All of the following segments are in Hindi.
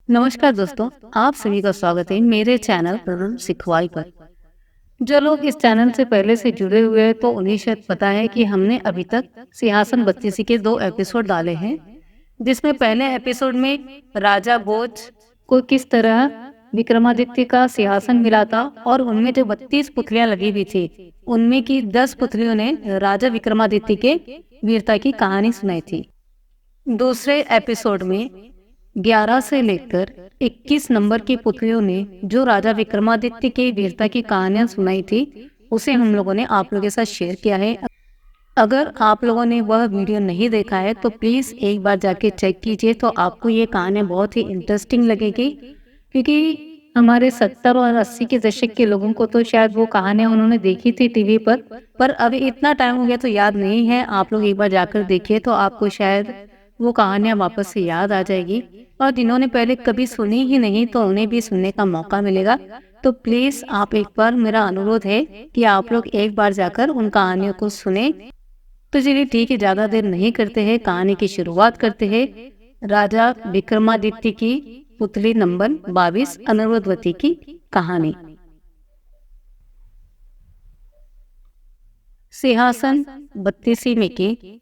नमस्कार दोस्तों, आप सभी का स्वागत है मेरे चैनल प्रवीण सिखवाई पर। जो लोग इस चैनल से पहले से जुड़े हुए हैं तो उन्हें शायद पता है कि हमने अभी तक सिंहासन बत्तीसी के 2 एपिसोड डाले हैं, जिसमें पहले एपिसोड में राजा भोज को किस तरह विक्रमादित्य का सिंहासन मिला था और उनमें जो 32 पुतलियां लगी हुई थी, उनमें की 10 पुतलियों ने राजा विक्रमादित्य के वीरता की कहानी सुनाई थी। दूसरे एपिसोड में 11 से लेकर 21 नंबर की पुतलियों ने जो राजा विक्रमादित्य की वीरता की कहानियां सुनाई थी, उसे हम लोगों ने आप लोगों के साथ शेयर किया है। अगर आप लोगों ने वह वीडियो नहीं देखा है तो प्लीज़ एक बार जाके चेक कीजिए, तो आपको ये कहानियां बहुत ही इंटरेस्टिंग लगेगी। क्योंकि हमारे 70 और 80 के दशक के लोगों को तो शायद वो कहानियां उन्होंने देखी थी टीवी पर अभी इतना टाइम हो गया तो याद नहीं है। आप लोग एक बार जाकर देखिए तो आपको शायद वो कहानियां वापस से याद आ जाएगी, और जिन्होंने पहले कभी सुनी ही नहीं तो उन्हें भी सुनने का मौका मिलेगा। तो प्लीज़ आप एक बार, मेरा अनुरोध है कि आप लोग एक बार जाकर उन कहानियों को सुने। तो चलिए ठीक है, ज़्यादा देर नहीं करते हैं, कहानी की शुरुआत करते हैं। राजा विक्रमादित्य की पुतली नंबर 22 अनुरुद्धवती की कहानी। सिंहासन 32 में की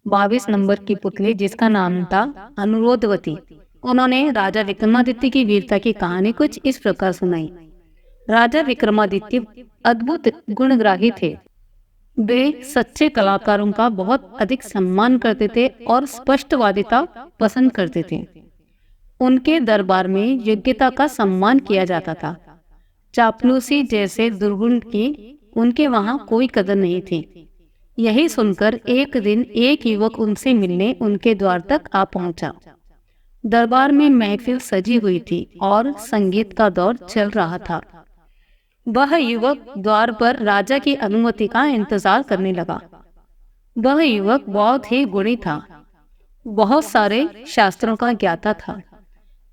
22 नंबर की पुतली, जिसका नाम था अनुरुद्धवती, उन्होंने राजा विक्रमादित्य की वीरता की कहानी कुछ इस प्रकार सुनाई। राजा विक्रमादित्य अद्भुत गुणग्राही थे। वे सच्चे कलाकारों का बहुत अधिक सम्मान करते थे और स्पष्टवादिता पसंद करते थे। उनके दरबार में योग्यता का सम्मान किया जाता था। चापलूसी जैसे दुर्गुण की उनके वहां कोई कदर नहीं थी। यही सुनकर एक दिन एक युवक उनसे मिलने उनके द्वार तक आ पहुंचा। दरबार में महफिल सजी हुई थी और संगीत का दौर चल रहा था। वह युवक द्वार पर राजा की अनुमति का इंतजार करने लगा। वह युवक बहुत ही गुणी था, बहुत सारे शास्त्रों का ज्ञाता था,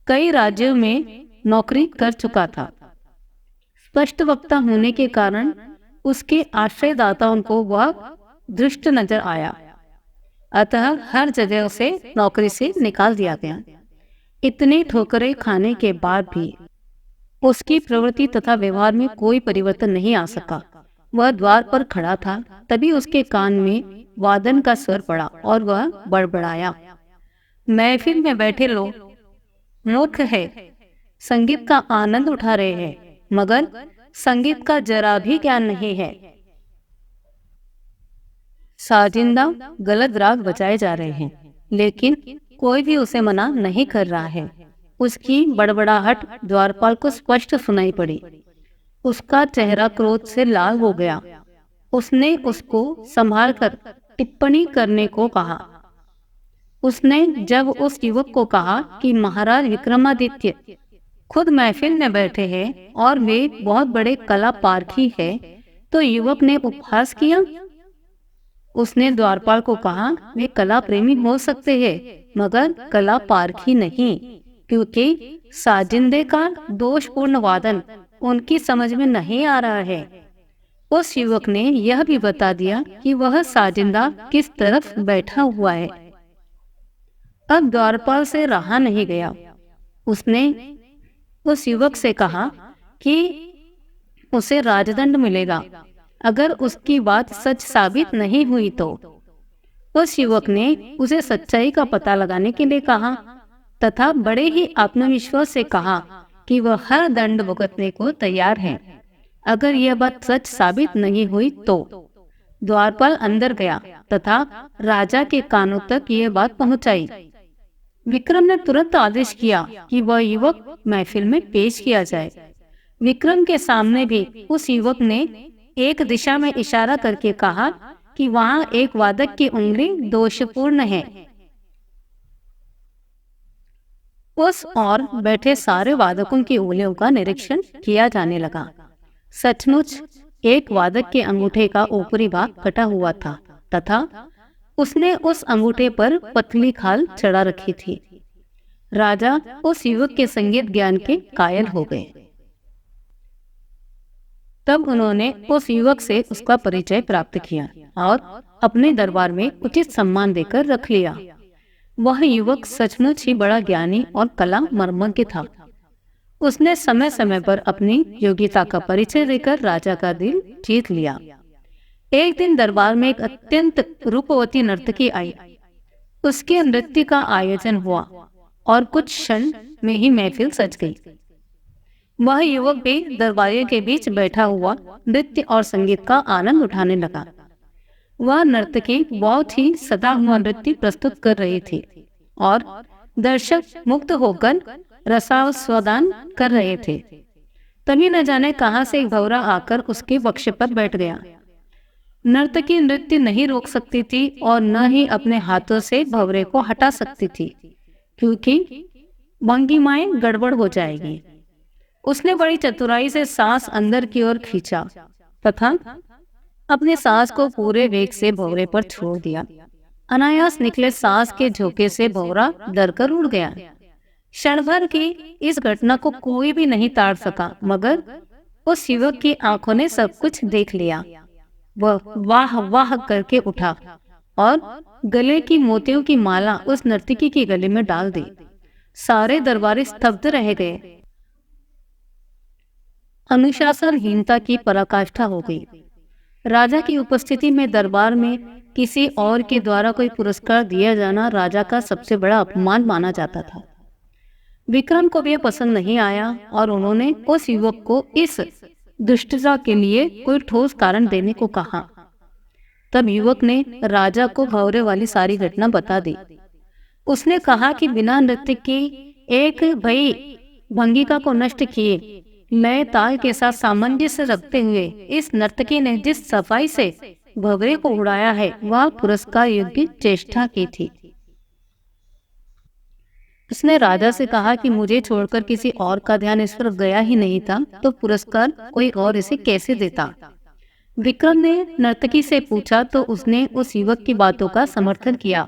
कई राज्यों में नौकरी कर चुका था। स्पष्ट वक्ता होने के कारण उसके आश्रयदाताओं को वह दुष्ट नजर आया, अतः हर जगह उसे नौकरी से निकाल दिया गया। इतनी ठोकरें खाने के बाद भी उसकी प्रवृत्ति तथा व्यवहार में कोई परिवर्तन नहीं आ सका। वह द्वार पर खड़ा था, तभी उसके कान में वादन का स्वर पड़ा और वह बड़बड़ाया, महफिल में बैठे लोग मूर्ख है, संगीत का आनंद उठा रहे हैं, मगर संगीत का जरा भी ज्ञान नहीं है। साजिंदा गलत राग बजाए जा रहे हैं, लेकिन कोई भी उसे मना नहीं कर रहा है। उसकी बड़बड़ाहट द्वारपाल को स्पष्ट सुनाई पड़ी। उसका चेहरा क्रोध से लाल हो गया। उसने उसको संभालकर टिप्पणी करने को कहा। उसने जब उस युवक को कहा कि महाराज विक्रमादित्य खुद महफिल में बैठे हैं और वे बहुत बड़े कला पारखी है, तो युवक ने उपहास किया। उसने द्वारपाल को कहा, वे कला प्रेमी हो सकते हैं मगर कला पारखी नहीं, क्योंकि साजिंदे का दोषपूर्ण वादन उनकी समझ में नहीं आ रहा है। उस युवक ने यह भी बता दिया कि वह साजिंदा किस तरफ बैठा हुआ है। अब द्वारपाल से रहा नहीं गया। उसने उस युवक से कहा कि उसे राजदंड मिलेगा अगर उसकी बात सच साबित नहीं हुई तो। उस युवक ने उसे सच्चाई का पता लगाने के लिए कहा तथा बड़े ही आत्मविश्वास से कहा कि वह हर दंड भुगतने को तैयार है अगर यह बात सच साबित नहीं हुई तो। द्वारपाल अंदर गया तथा राजा के कानों तक यह बात पहुंचाई। विक्रम ने तुरंत आदेश किया कि वह युवक महफिल में पेश किया जाए। विक्रम के सामने भी उस युवक ने एक दिशा में इशारा करके कहा कि वहां एक वादक की उंगली दोषपूर्ण है। उस और बैठे सारे वादकों की उंगलियों का निरीक्षण किया जाने लगा। सचमुच एक वादक के अंगूठे का ऊपरी भाग कटा हुआ था तथा उसने उस अंगूठे पर पतली खाल चढ़ा रखी थी। राजा उस युवक के संगीत ज्ञान के कायल हो गए। तब उन्होंने उस युवक से उसका परिचय प्राप्त किया और अपने दरबार में उचित सम्मान देकर रख लिया। वह युवक सचमुच ही बड़ा ज्ञानी और कला मर्मज्ञ था। उसने समय समय पर अपनी योग्यता का परिचय देकर राजा का दिल जीत लिया। एक दिन दरबार में एक अत्यंत रूपवती नर्तकी आई। उसके नृत्य का आयोजन हुआ और कुछ क्षण में ही महफिल सज गई। वह युवक भी दरबारियों के बीच बैठा हुआ नृत्य और संगीत का आनंद उठाने लगा। वह नर्तकी बहुत ही सदा हुआ नृत्य प्रस्तुत कर रही थी और दर्शक मुग्ध होकर रसास्वादन कर रहे थे। तभी न जाने कहां से एक भंवरा आकर उसके वक्ष पर बैठ गया। नर्तकी नृत्य नहीं रोक सकती थी और न ही अपने हाथों से भंवरे को हटा सकती थी, क्योंकि भंगिमाएं गड़बड़ हो जाएगी। उसने बड़ी चतुराई से सांस अंदर की ओर खींचा तथा अपने सांस को पूरे वेग से भंवरे पर छोड़ दिया। अनायास निकले सांस के झोंके से भंवरा डरकर उड़ गया। क्षण भर की इस घटना को कोई भी नहीं ताड़ सका, मगर उस युवक की आंखों ने सब कुछ देख लिया। वह वाह वाह करके उठा और गले की मोतियों की माला उस नर्तकी के गले में डाल दी। सारे दरबारी स्तब्ध रह गए। अनुशासनहीनता की पराकाष्ठा हो गई। राजा की उपस्थिति में दरबार में किसी और के द्वारा कोई पुरस्कार दिया जाना राजा का सबसे बड़ा अपमान माना जाता था। विक्रम को भी यह पसंद नहीं आया और उन्होंने उस युवक को इस दुष्टता के लिए कोई ठोस कारण देने को कहा। तब युवक ने राजा को भंवरे वाली सारी घटना बता दी। उसने कहा कि बिना नृत्य की एक भई भंगिका को नष्ट किए नए ताल के साथ सामंजस्य रखते हुए इस नर्तकी ने जिस सफाई से भंवरे को उड़ाया है, वह पुरस्कार योग्य चेष्टा की थी। उसने राजा से कहा कि मुझे छोड़कर किसी और का ध्यान इस पर गया ही नहीं था, तो पुरस्कार कोई और इसे कैसे देता। विक्रम ने नर्तकी से पूछा तो उसने उस युवक की बातों का समर्थन किया।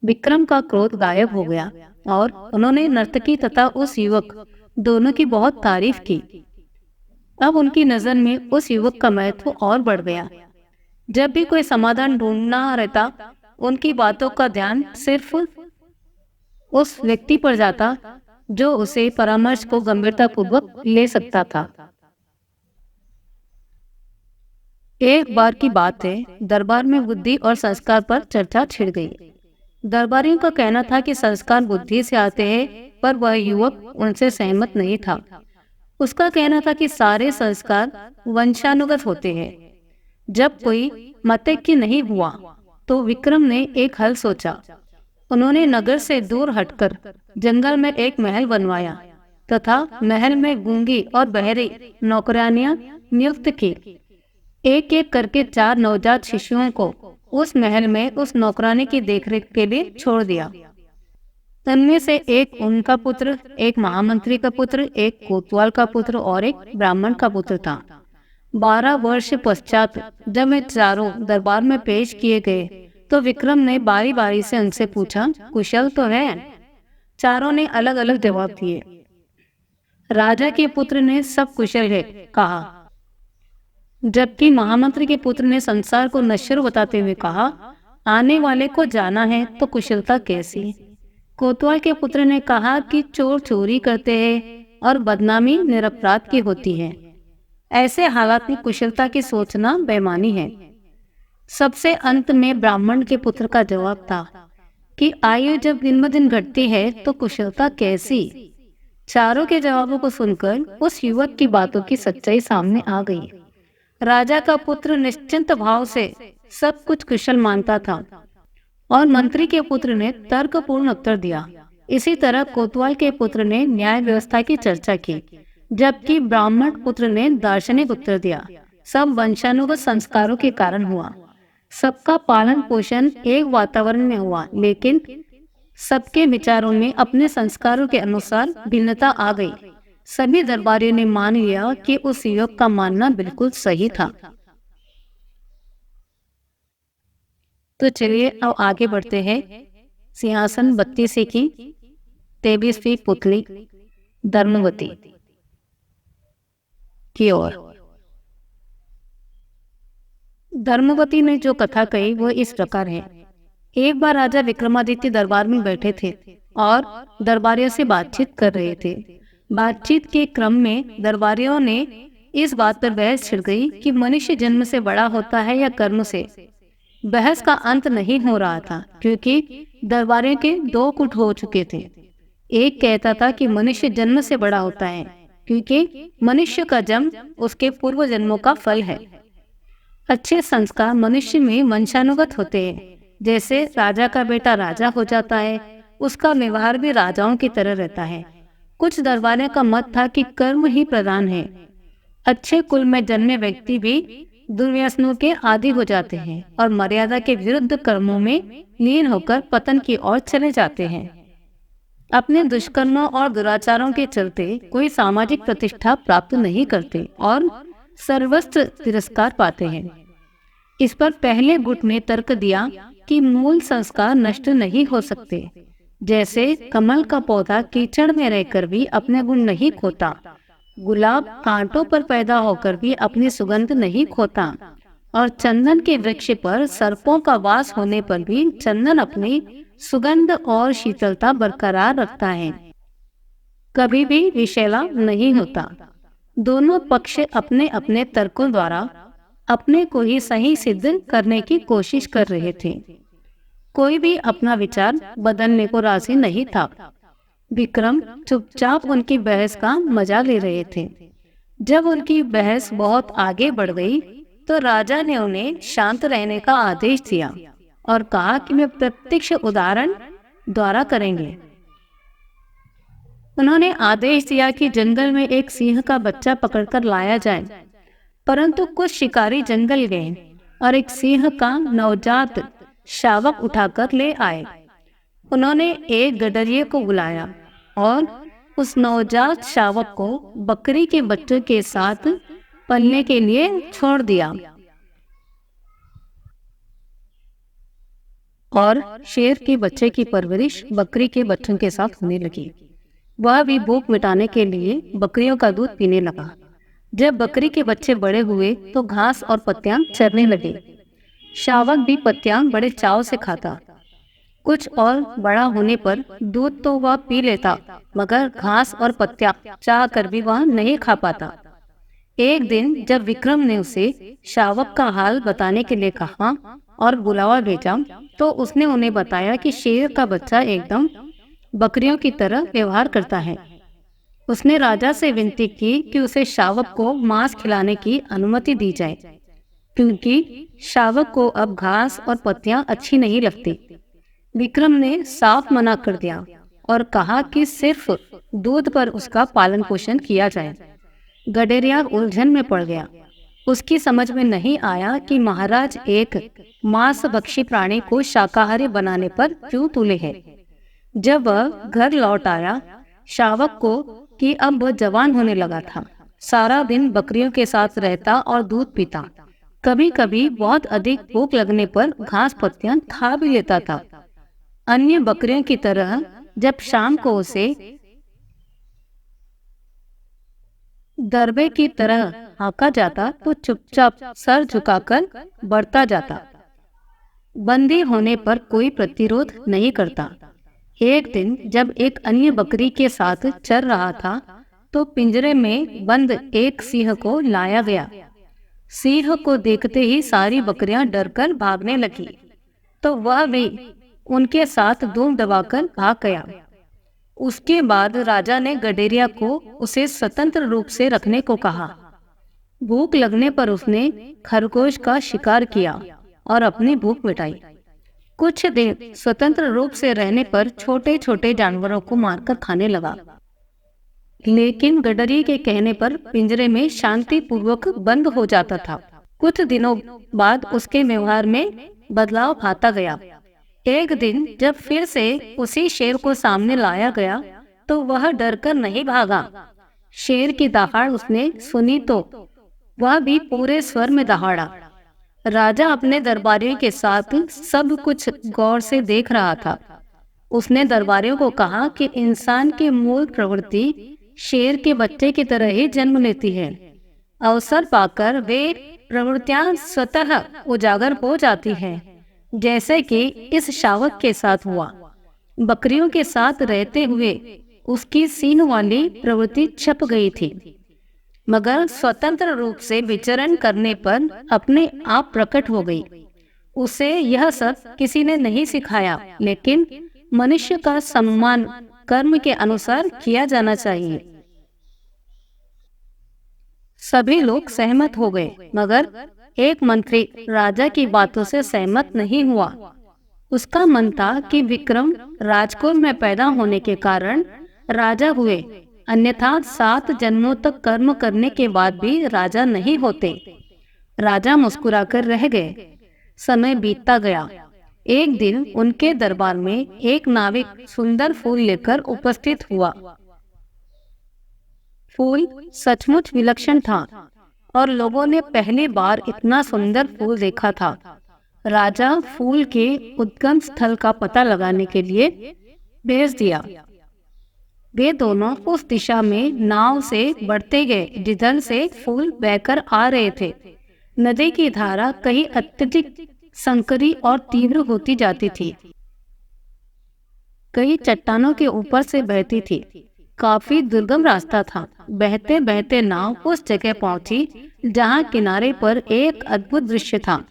विक्रम का क्रोध गायब हो गया और उन्होंने नर्तकी तथा उस युवक दोनों की बहुत तारीफ की। अब उनकी नजर में उस युवक का महत्व और बढ़ गया। जब भी कोई समाधान ढूंढना रहता, उनकी बातों का ध्यान सिर्फ उस व्यक्ति पर जाता जो उसे परामर्श को गंभीरता पूर्वक ले सकता था। एक बार की बात है, दरबार में बुद्धि और संस्कार पर चर्चा छिड़ गई। दरबारियों का कहना था कि संस्कार बुद्धि से आते हैं, पर वह युवक उनसे सहमत नहीं था। उसका कहना था कि सारे संस्कार वंशानुगत होते हैं। जब कोई मतैक्य नहीं हुआ तो विक्रम ने एक हल सोचा। उन्होंने नगर से दूर हटकर जंगल में एक महल बनवाया तथा महल में गूंगी और बहरी नौकरानियां नियुक्त की। एक एक करके 4 नवजात शिशुओं को उस महल में उस नौकरानी की देखरेख के लिए छोड़ दिया। उनमें से एक उनका पुत्र, एक महामंत्री का पुत्र, एक कोतवाल का पुत्र और एक ब्राह्मण का पुत्र था। 12 वर्ष पश्चात जब वे चारों दरबार में पेश किए गए तो विक्रम ने बारी बारी से उनसे पूछा, कुशल तो है? चारों ने अलग अलग जवाब दिए। राजा के पुत्र ने सब कुशल है कहा, जबकि महामंत्री के पुत्र ने संसार को नश्वर बताते हुए कहा, आने वाले को जाना है तो कुशलता कैसी। कोतवाल के पुत्र ने कहा कि चोर चोरी करते हैं और बदनामी निरपराध की होती है। ऐसे हालात में कुशलता की सोचना बेईमानी है। सबसे अंत में ब्राह्मण के पुत्र का जवाब था कि आयु जब दिन ब दिन घटती है तो कुशलता कैसी। चारों के जवाबों को सुनकर उस युवक की बातों की सच्चाई सामने आ गई। राजा का पुत्र निश्चिंत भाव से सब कुछ कुशल मानता था और मंत्री के पुत्र ने तर्कपूर्ण उत्तर दिया। इसी तरह कोतवाल के पुत्र ने न्याय व्यवस्था की चर्चा की, जबकि ब्राह्मण पुत्र ने दार्शनिक उत्तर दिया। सब वंशानुगत संस्कारों के कारण हुआ। सबका पालन पोषण एक वातावरण में हुआ, लेकिन सबके विचारों में अपने संस्कारों के अनुसार भिन्नता आ गई। सभी दरबारियों ने मान लिया कि उस युवक का मानना बिल्कुल सही था। तो चलिए अब आगे बढ़ते हैं सिंहासन 32 की 23वीं पुतली धर्मवती की ओर। धर्मवती ने जो कथा कही वो इस प्रकार है। एक बार राजा विक्रमादित्य दरबार में बैठे थे और दरबारियों से बातचीत कर रहे थे। बातचीत के क्रम में दरबारियों ने इस बात पर बहस छिड़ गई कि मनुष्य जन्म से बड़ा होता है या कर्म से। बहस का अंत नहीं हो रहा था क्योंकि दरबारियों के दो गुट हो चुके थे। एक कहता था कि मनुष्य जन्म से बड़ा होता है क्योंकि मनुष्य का जन्म उसके पूर्व जन्मों का फल है। अच्छे संस्कार मनुष्य में वंशानुगत होते हैं। जैसे राजा का बेटा राजा हो जाता है, उसका व्यवहार भी राजाओं की तरह रहता है। कुछ दरबारियों का मत था कि कर्म ही प्रधान है। अच्छे कुल में जन्मे व्यक्ति भी दुर्व्यसनों के आदी हो जाते हैं और मर्यादा के विरुद्ध कर्मों में लीन होकर पतन की ओर चले जाते हैं। अपने दुष्कर्मों और दुराचारों के चलते कोई सामाजिक प्रतिष्ठा प्राप्त नहीं करते और सर्वस्त्र तिरस्कार पाते हैं। इस पर पहले गुट ने तर्क दिया कि मूल संस्कार नष्ट नहीं हो सकते। जैसे कमल का पौधा कीचड़ में रहकर भी अपने गुण नहीं खोता, गुलाब कांटों पर पैदा होकर भी अपनी सुगंध नहीं खोता, और चंदन के वृक्ष पर सर्पों का वास होने पर भी चंदन अपनी सुगंध और शीतलता बरकरार रखता है, कभी भी विषैला नहीं होता। दोनों पक्ष अपने अपने तर्कों द्वारा अपने को ही सही सिद्ध करने की कोशिश कर रहे थे। कोई भी अपना विचार बदलने को राजी नहीं था। विक्रम चुपचाप उनकी बहस का मजा ले रहे थे। जब उनकी बहस बहुत आगे बढ़ गई तो राजा ने उन्हें शांत रहने का आदेश दिया और कहा कि वे प्रत्यक्ष उदाहरण द्वारा करेंगे। उन्होंने आदेश दिया कि जंगल में एक सिंह का बच्चा पकड़कर लाया जाए, परंतु कुछ शिकारी जंगल गए और एक सिंह का नवजात शावक उठाकर ले आए। उन्होंने एक गडरिये को बुलाया और उस नवजात शावक को बकरी के बच्चे के साथ पलने के लिए छोड़ दिया और शेर के बच्चे की परवरिश बकरी के बच्चों के साथ होने लगी। वह भी भूख मिटाने के लिए बकरियों का दूध पीने लगा। जब बकरी के बच्चे बड़े हुए तो घास और पत्तियां चरने लगे। शावक भी पत्तियां बड़े चाव से खाता। कुछ और बड़ा होने पर दूध तो वह पी लेता, मगर घास और पत्तियां चाह कर भी वह नहीं खा पाता। एक दिन जब विक्रम ने उसे शावक का हाल बताने के लिए कहा और बुलावा भेजा, तो उसने उन्हें बताया कि शेर का बच्चा एकदम बकरियों की तरह व्यवहार करता है। उसने राजा से विनती की कि उसे शावक को मांस खिलाने की अनुमति दी जाए, क्योंकि शावक को अब घास और पत्तियां अच्छी नहीं लगती। विक्रम ने साफ मना कर दिया और कहा कि सिर्फ दूध पर उसका पालन पोषण किया जाए। गडेरिया उलझन में पड़ गया। उसकी समझ में नहीं आया कि महाराज एक मांस भक्षी प्राणी को शाकाहारी बनाने पर क्यों तुले हैं। जब वह घर लौट आया, शावक को कि अब वह जवान होने लगा था। सारा दिन बकरियों के साथ रहता और दूध पीता। कभी कभी बहुत अधिक भूख लगने पर घास पत्तियां खा भी लेता था। अन्य बकरियों की तरह जब शाम को उसे दरबे की तरह हाँका जाता तो चुपचाप सर झुकाकर बढ़ता जाता। बंदी होने पर कोई प्रतिरोध नहीं करता। एक दिन जब एक अन्य बकरी के साथ चर रहा था तो पिंजरे में बंद एक सिंह को लाया गया। सिंह को देखते ही सारी बकरियां डरकर भागने लगी, तो वह भी उनके साथ धूम दबाकर भाग गया। उसके बाद राजा ने गडेरिया को उसे स्वतंत्र रूप से रखने को कहा। भूख लगने पर उसने खरगोश का शिकार किया और अपनी भूख मिटाई। कुछ दिन स्वतंत्र रूप से रहने पर छोटे छोटे जानवरों को मारकर खाने लगा, लेकिन गडरी के कहने पर पिंजरे में शांति पूर्वक बंद हो जाता था। कुछ दिनों बाद उसके व्यवहार में बदलाव आता गया। एक दिन जब फिर से उसी शेर को सामने लाया गया तो वह डरकर नहीं भागा। शेर की दहाड़ उसने सुनी तो वह भी पूरे स्वर में दहाड़ा। राजा अपने दरबारियों के साथ सब कुछ गौर से देख रहा था। उसने दरबारियों को कहा कि इंसान की मूल प्रवृत्ति शेर के बच्चे की तरह ही जन्म लेती है। अवसर पाकर वे प्रवृत्तियां स्वतः उजागर हो जाती हैं। जैसे कि इस शावक के साथ हुआ। बकरियों के साथ रहते हुए उसकी सींग वाली प्रवृत्ति छप गई थी, मगर स्वतंत्र रूप से विचरण करने पर अपने आप प्रकट हो गई। उसे यह सब किसी ने नहीं सिखाया, लेकिन मनुष्य का सम्मान कर्म के अनुसार किया जाना चाहिए। सभी लोग सहमत हो गए, मगर एक मंत्री राजा की बातों से सहमत नहीं हुआ। उसका मन था कि विक्रम राजकुल में पैदा होने के कारण राजा हुए, अन्यथा 7 जन्मों तक कर्म करने के बाद भी राजा नहीं होते। राजा मुस्कुराकर रह गए। समय बीतता गया। एक दिन उनके दरबार में एक नाविक सुंदर फूल लेकर उपस्थित हुआ। फूल सचमुच विलक्षण था और लोगों ने पहली बार इतना सुंदर फूल देखा था। राजा फूल के उद्गम स्थल का पता लगाने के लिए भेज दिया। वे दोनों उस दिशा में नाव से बढ़ते गए जिधर से फूल बहकर आ रहे थे। नदी की धारा कहीं अत्यधिक संकरी और तीव्र होती जाती थी, कई चट्टानों के ऊपर से बहती थी। काफी दुर्गम रास्ता था। बहते बहते नाव उस जगह पहुंची जहां किनारे पर एक अद्भुत दृश्य था।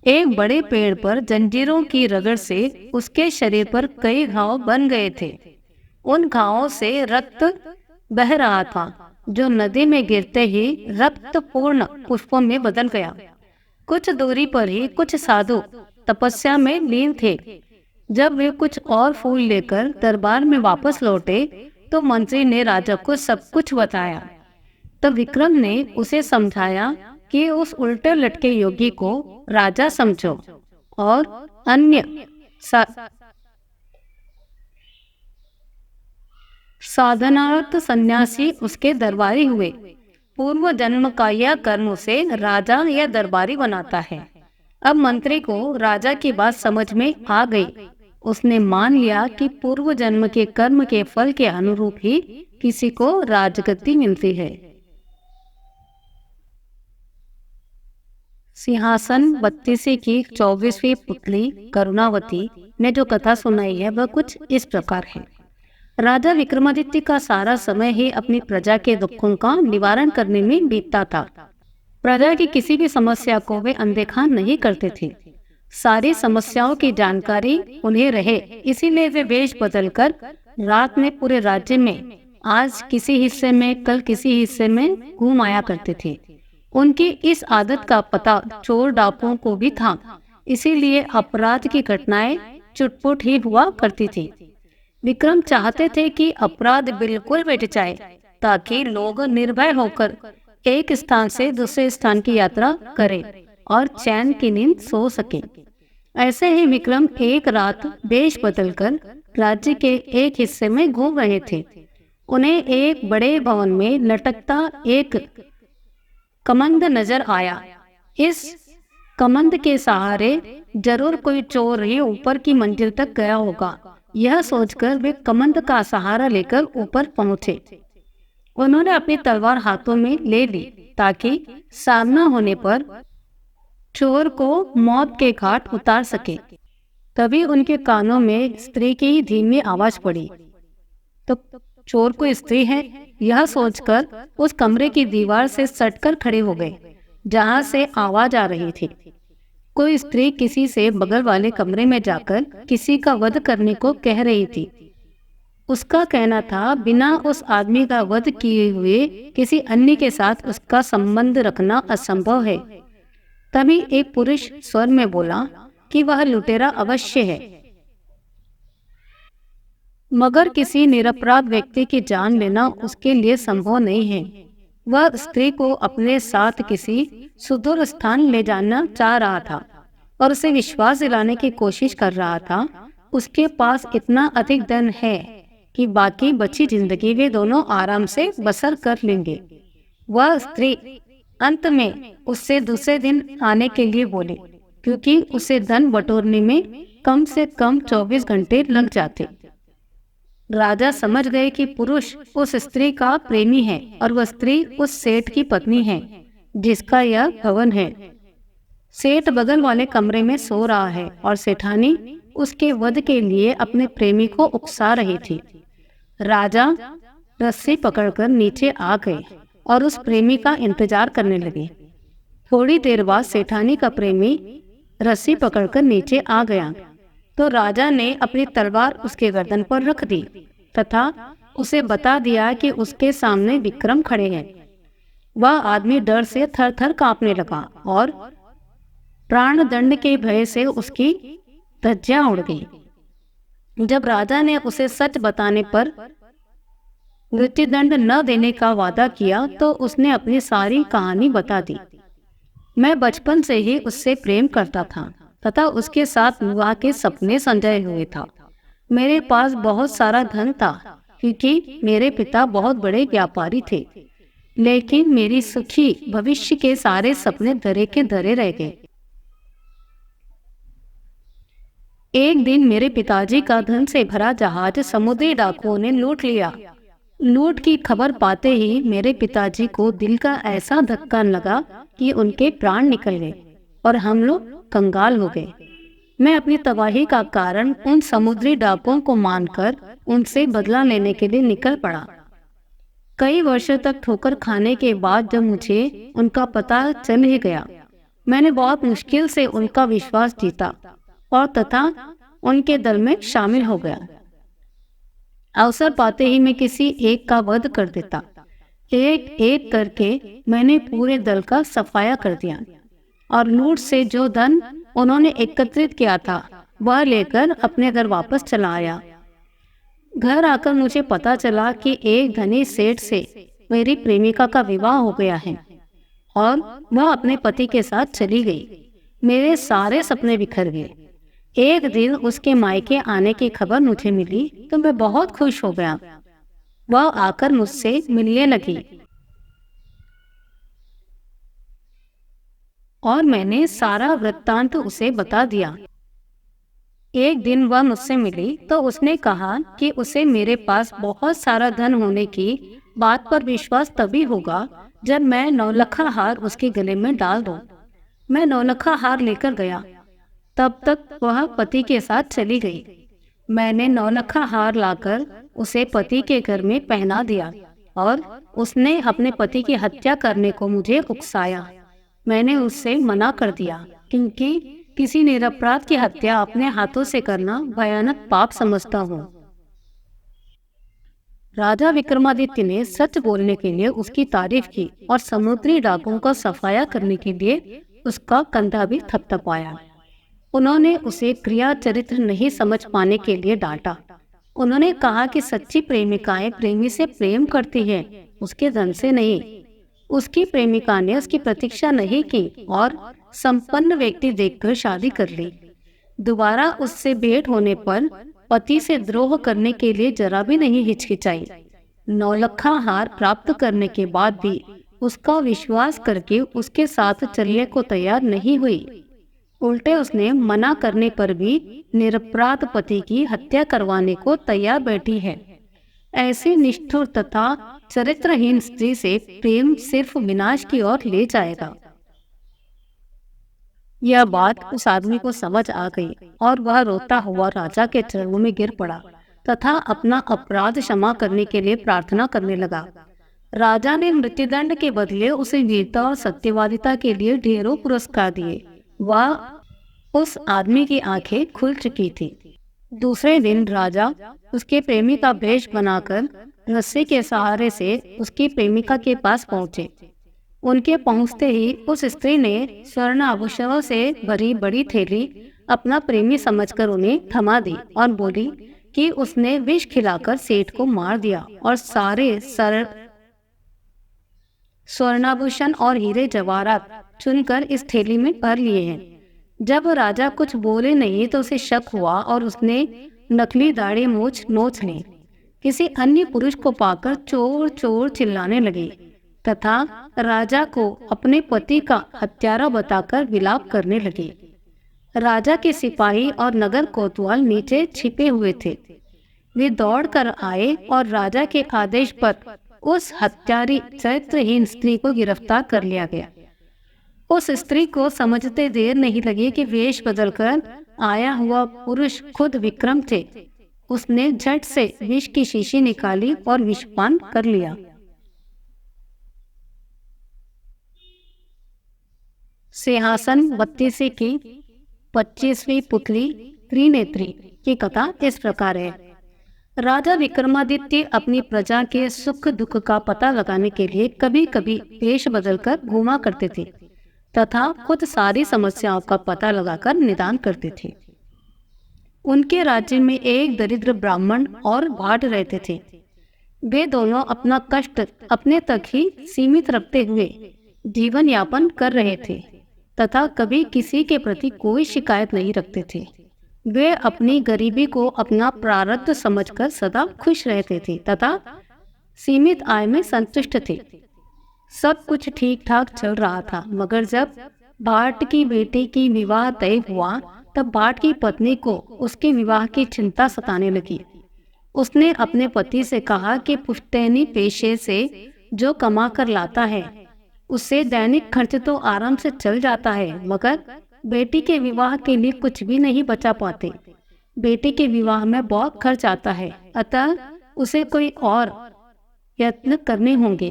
एक बड़े पेड़ पर जंजीरों की रगड़ से उसके शरीर पर कई घाव बन गए थे। उन घावों से रक्त बह रहा था, जो नदी में गिरते ही रक्तपूर्ण पुष्पों में बदल गया। कुछ दूरी पर ही कुछ साधु तपस्या में लीन थे। जब वे कुछ और फूल लेकर दरबार में वापस लौटे तो मंत्री ने राजा को सब कुछ बताया। तब विक्रम ने उसे समझाया कि उस उल्टे लटके योगी को राजा समझो और अन्य साधनारत सन्यासी उसके दरबारी हुए। पूर्व जन्म का यह कर्म उसे राजा या दरबारी बनाता है। अब मंत्री को राजा की बात समझ में आ गई। उसने मान लिया कि पूर्व जन्म के कर्म के फल के अनुरूप ही किसी को राजगद्दी मिलती है। सिंहासन बत्तीसी की 24वीं पुत्री करुणावती ने जो कथा सुनाई है वह कुछ इस प्रकार है। राजा विक्रमादित्य का सारा समय ही अपनी प्रजा के दुखों का निवारण करने में बीतता था। प्रजा की किसी भी समस्या को वे अनदेखा नहीं करते थे। सारी समस्याओं की जानकारी उन्हें रहे, इसीलिए वे वेश बदलकर रात में पूरे राज्य में आज किसी हिस्से में कल किसी हिस्से में घूम आया करते थे। उनकी इस आदत का पता चोर डाकुओं को भी था, इसीलिए अपराध की घटनाएं चुटपुट ही हुआ करती थी। विक्रम चाहते थे कि अपराध बिल्कुल मिट जाए, ताकि लोग निर्भय होकर एक स्थान से दूसरे स्थान की यात्रा करें और चैन की नींद सो सके। ऐसे ही विक्रम एक रात वेश बदलकर राज्य के एक हिस्से में घूम रहे थे। उन्हें एक बड़े भवन में लटकता एक कमंद नजर आया। इस कमंद के सहारे जरूर कोई चोर ही ऊपर की मंजिल तक गया होगा। यह सोचकर वे कमंद का सहारा लेकर ऊपर पहुंचे। उन्होंने अपनी तलवार हाथों में ले ली ताकि सामना होने पर चोर को मौत के घाट उतार सके। तभी उनके कानों में स्त्री की धीमी आवाज पड़ी। तो चोर कोई स्त्री है, यह सोचकर उस कमरे की दीवार से सटकर खड़े हो गए जहां से आवाज आ रही थी। कोई स्त्री किसी से बगल वाले कमरे में जाकर किसी का वध करने को कह रही थी। उसका कहना था बिना उस आदमी का वध किए हुए किसी अन्य के साथ उसका संबंध रखना असंभव है। तभी एक पुरुष स्वर में बोला कि वह लुटेरा अवश्य है, मगर किसी निरपराध व्यक्ति की जान लेना उसके लिए संभव नहीं है। वह स्त्री को अपने साथ किसी सुदूर स्थान ले जाना चाह रहा था और उसे विश्वास दिलाने की कोशिश कर रहा था। उसके पास इतना अधिक धन है कि बाकी बची जिंदगी वे दोनों आराम से बसर कर लेंगे। वह स्त्री अंत में उससे दूसरे दिन आने के लिए बोली, क्योंकि उसे धन बटोरने में कम से कम 24 घंटे लग जाते। राजा समझ गए कि पुरुष उस स्त्री का प्रेमी है और वह स्त्री उस सेठ की पत्नी है जिसका यह भवन है। सेठ बगल वाले कमरे में सो रहा है और सेठानी उसके वध के लिए अपने प्रेमी को उकसा रही थी। राजा रस्सी पकड़कर नीचे आ गए और उस प्रेमी का इंतजार करने लगे। थोड़ी देर बाद सेठानी का प्रेमी रस्सी पकड़कर नीचे आ गया तो राजा ने अपनी तलवार उसके गर्दन पर रख दी तथा उसे बता दिया कि उसके सामने विक्रम खड़े हैं। वह आदमी डर से थर थर कांपने लगा और प्राण दंड के भय से उसकी धज्जियां उड़ गई। जब राजा ने उसे सच बताने पर मृत्युदंड न देने का वादा किया तो उसने अपनी सारी कहानी बता दी। मैं बचपन से ही उससे प्रेम करता था तथा उसके साथ विवाह के सपने संजय हुए था। मेरे पास बहुत सारा धन था क्योंकि मेरे पिता बहुत बड़े व्यापारी थे, लेकिन मेरी सुखी भविष्य के सारे सपने धरे के धरे रह गए। एक दिन मेरे पिताजी का धन से भरा जहाज समुद्री डाकुओं ने लूट लिया। लूट की खबर पाते ही मेरे पिताजी को दिल का ऐसा धक्का लगा कि उनके प्राण निकल गए और हम लोग कंगाल हो गए। मैं अपनी तबाही का कारण उन समुद्री डाकुओं को मानकर उनसे बदला लेने के लिए निकल पड़ा। कई वर्षों तक ठोकर खाने के बाद जब मुझे उनका पता चल ही गया, मैंने बहुत मुश्किल से उनका विश्वास जीता और तथा उनके दल में शामिल हो गया। अवसर पाते ही मैं किसी एक का वध कर देता। एक एक करके मैंने पूरे दल का सफाया कर दिया और लूट से जो धन उन्होंने एकत्रित किया था वह लेकर अपने घर वापस चला आया। घर आकर मुझे पता चला कि एक धनी सेठ से मेरी प्रेमिका का विवाह हो गया है और वह अपने पति के साथ चली गई। मेरे सारे सपने बिखर गए। एक दिन उसके मायके आने की खबर मुझे मिली तो मैं बहुत खुश हो गया। वह आकर मुझसे मिलने लगी और मैंने सारा वृत्तांत उसे बता दिया। एक दिन वह मुझसे मिली तो उसने कहा कि उसे मेरे पास बहुत सारा धन होने की बात पर विश्वास तभी होगा जब मैं नौलखा हार उसके गले में डाल दूं। मैं नौलखा हार लेकर गया। तब तक वह पति के साथ चली गई। मैंने नौलखा हार लाकर उसे पति के घर में पहना दिया और उसने अपने पति की हत्या करने को मुझे उकसाया। मैंने उससे मना कर दिया क्योंकि किसी निरपराध की हत्या अपने हाथों से करना भयानक पाप समझता हूँ। राजा विक्रमादित्य ने सच बोलने के लिए उसकी तारीफ की और समुद्री डाकुओं का सफाया करने के लिए उसका कंधा भी थपथपाया। उन्होंने उसे क्रिया चरित्र नहीं समझ पाने के लिए डांटा। उन्होंने कहा कि सच्ची प्रेमिकाएं प्रेमी से प्रेम करती हैं, उसके धन से नहीं। उसकी प्रेमिका ने उसकी प्रतीक्षा नहीं की और संपन्न व्यक्ति देखकर शादी कर ली। दोबारा उससे भेंट होने पर पति से द्रोह करने के लिए जरा भी नहीं हिचकिचाई। नौलखा हार प्राप्त करने के बाद भी उसका विश्वास करके उसके साथ चलने को तैयार नहीं हुई। उल्टे उसने मना करने पर भी निरपराध पति की हत्या करवाने को तैयार बैठी है। ऐसी निष्ठुर तथा चरित्रहीन स्त्री से प्रेम सिर्फ विनाश की ओर ले जाएगा। यह बात उस आदमी को समझ आ गई और वह रोता हुआ राजा के चरणों में गिर पड़ा तथा अपना अपराध क्षमा करने के लिए प्रार्थना करने लगा। राजा ने मृत्युदंड के बदले उसे वीरता और सत्यवादिता के लिए ढेरों पुरस्कार दिए। वह उस आदमी की आंखें खुल चुकी थी। दूसरे दिन राजा उसके प्रेमी का वेश बनाकर रस्सी के सहारे से उसकी प्रेमिका के पास पहुंचे। उनके पहुंचते ही उस स्त्री ने स्वर्ण आभूषणों से भरी बड़ी थैली अपना प्रेमी समझकर उन्हें थमा दी और बोली कि उसने विष खिलाकर सेठ को मार दिया और सारे स्वर्णाभूषण और हीरे जवाहरात चुनकर इस थैली में भर लिए हैं। जब राजा कुछ बोले नहीं तो उसे शक हुआ और उसने नकली दाढ़ी मूछ नोच ली। किसी अन्य पुरुष को पाकर चोर चोर चिल्लाने लगी तथा राजा को अपने पति का हत्यारा बताकर विलाप करने लगे। राजा के सिपाही और नगर कोतवाल नीचे छिपे हुए थे। वे दौड़कर आए और राजा के आदेश पर उस हत्यारी चरित्रहीन स्त्री को गिरफ्तार कर लिया गया। उस स्त्री को समझते देर नहीं लगी कि वेश बदलकर आया हुआ पुरुष खुद विक्रम थे। उसने झट से विष की शीशी निकाली और विषपान कर लिया। सिंहासन बत्तीसी की 25वीं पुत्री त्रिनेत्री की कथा इस प्रकार है। राजा विक्रमादित्य अपनी प्रजा के सुख दुख का पता लगाने के लिए कभी कभी वेश बदलकर घूमा करते थे तथा खुद सारी समस्याओं का पता लगाकर निदान करते थे। उनके राज्य में एक दरिद्र ब्राह्मण और भाट रहते थे। वे दोनों अपना कष्ट अपने तक ही सीमित रखते हुए जीवन यापन कर रहे थे तथा कभी किसी के प्रति कोई शिकायत नहीं रखते थे। वे अपनी गरीबी को अपना प्रारब्ध समझकर सदा खुश रहते थे तथा सीमित आय में संतुष्ट थे। सब कुछ ठीक ठाक चल रहा था, मगर जब भाट की बेटी की विवाह तय हुआ तब भाट की पत्नी को उसके विवाह की चिंता सताने लगी। उसने अपने पति से कहा कि पुश्तैनी पेशे से जो कमा कर लाता है उससे दैनिक खर्च तो आराम से चल जाता है, मगर बेटी के विवाह के लिए कुछ भी नहीं बचा पाते। बेटी के विवाह में बहुत खर्च आता है, अतः उसे कोई और यत्न करने होंगे।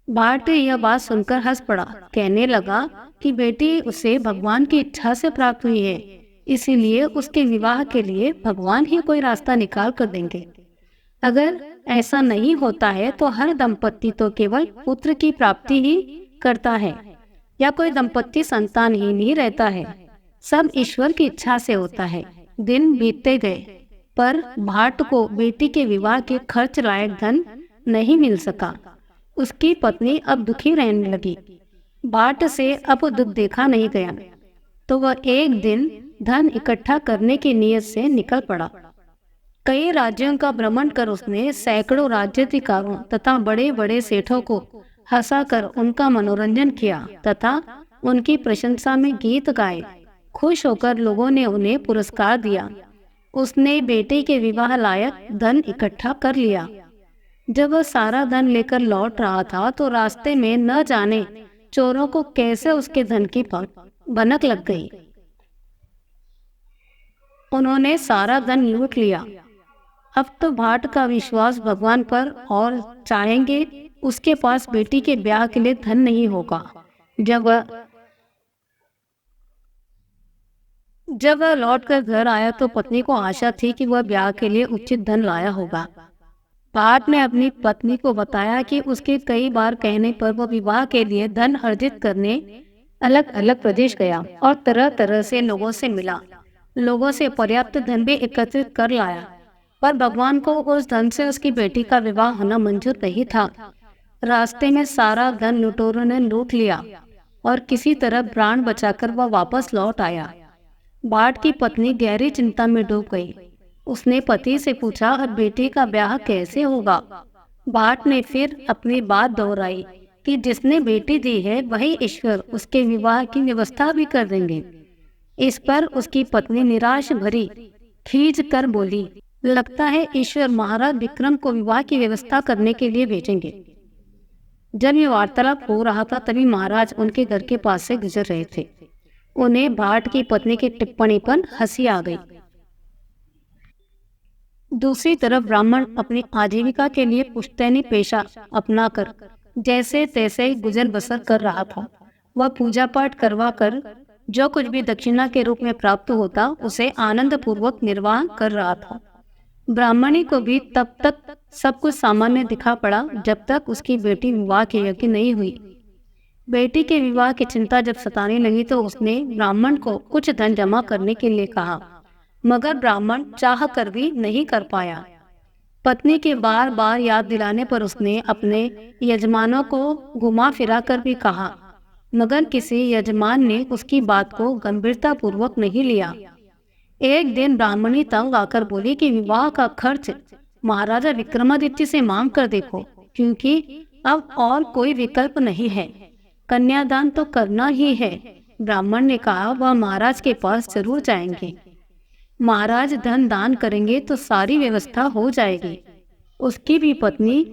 भाट यह बात सुनकर हंस पड़ा, कहने लगा कि बेटी उसे भगवान की इच्छा से प्राप्त हुई है, इसीलिए उसके विवाह के लिए भगवान ही कोई रास्ता निकाल कर देंगे। अगर ऐसा नहीं होता है तो हर दंपत्ति तो केवल पुत्र की प्राप्ति ही करता है या कोई दंपत्ति संतानहीन ही रहता है। सब ईश्वर की इच्छा से होता है। दिन बीतते गए पर भाट को बेटी के विवाह के खर्च लायक धन नहीं मिल सका। उसकी पत्नी अब दुखी रहने लगी। भाट से अब दुख देखा नहीं गया तो वह एक दिन धन इकट्ठा करने की नीयत से निकल पड़ा। कई राज्यों का भ्रमण कर उसने सैकड़ों राज्याधिकारों तथा बड़े बड़े सेठों को हंसाकर उनका मनोरंजन किया तथा उनकी प्रशंसा में गीत गाए। खुश होकर लोगों ने उन्हें पुरस्कार दिया। उसने बेटे के विवाह लायक धन इकट्ठा कर लिया। जब वह सारा धन लेकर लौट रहा था तो रास्ते में न जाने चोरों को कैसे उसके धन की भनक लग गई। उन्होंने सारा धन लूट लिया। अब तो भाट का विश्वास भगवान पर और चाहेंगे उसके पास बेटी के ब्याह के लिए धन नहीं होगा। जब वह लौटकर घर आया तो पत्नी को आशा थी कि वह ब्याह के लिए उचित धन लाया होगा। भाट ने अपनी पत्नी को बताया कि उसके कई बार कहने पर वह विवाह के लिए धन अर्जित करने अलग अलग प्रदेश गया और तरह तरह से लोगों से मिला। लोगों से पर्याप्त धन भी एकत्रित कर लाया, पर भगवान को उस धन से उसकी बेटी का विवाह होना मंजूर नहीं था। रास्ते में सारा धन लुटेरों ने लूट लिया और किसी तरह प्राण बचाकर वह वापस लौट आया। भाट की पत्नी गहरी चिंता में डूब गई। उसने पति से पूछा, अब बेटी का ब्याह कैसे होगा? भाट ने फिर अपनी बात दोहराई कि जिसने बेटी दी है वही ईश्वर उसके विवाह की व्यवस्था भी कर देंगे। इस पर उसकी पत्नी निराश भरी खींच कर बोली, लगता है ईश्वर महाराज विक्रम को विवाह की व्यवस्था करने के लिए भेजेंगे। जब ये वार्तालाप हो रहा था तभी महाराज उनके घर के पास से गुजर रहे थे। उन्हें भाट की पत्नी की टिप्पणी पर हंसी आ गई। दूसरी तरफ ब्राह्मण अपनी आजीविका के लिए पुश्तैनी पेशा अपनाकर जैसे तैसे गुजर बसर कर रहा था। वह पूजा पाठ करवा कर जो कुछ भी दक्षिणा के रूप में प्राप्त होता उसे आनंद पूर्वक निर्वाह कर रहा था। ब्राह्मणी को भी तब तक सब कुछ सामान्य दिखा पड़ा जब तक उसकी बेटी विवाह के योग्य नहीं हुई। बेटी के विवाह की चिंता जब सताने लगी तो उसने ब्राह्मण को कुछ धन जमा करने के लिए कहा, मगर ब्राह्मण चाह कर भी नहीं कर पाया। पत्नी के बार बार याद दिलाने पर उसने अपने यजमानों को घुमा फिरा कर भी कहा, मगर किसी यजमान ने उसकी बात को गंभीरता पूर्वक नहीं लिया। एक दिन ब्राह्मणी तंग आकर बोली कि विवाह का खर्च महाराजा विक्रमादित्य से मांग कर देखो, क्योंकि अब और कोई विकल्प नहीं है। कन्यादान तो करना ही है। ब्राह्मण ने कहा, वह महाराज के पास जरूर जाएंगे। महाराज धन दान करेंगे तो सारी व्यवस्था हो जाएगी। उसकी भी पत्नी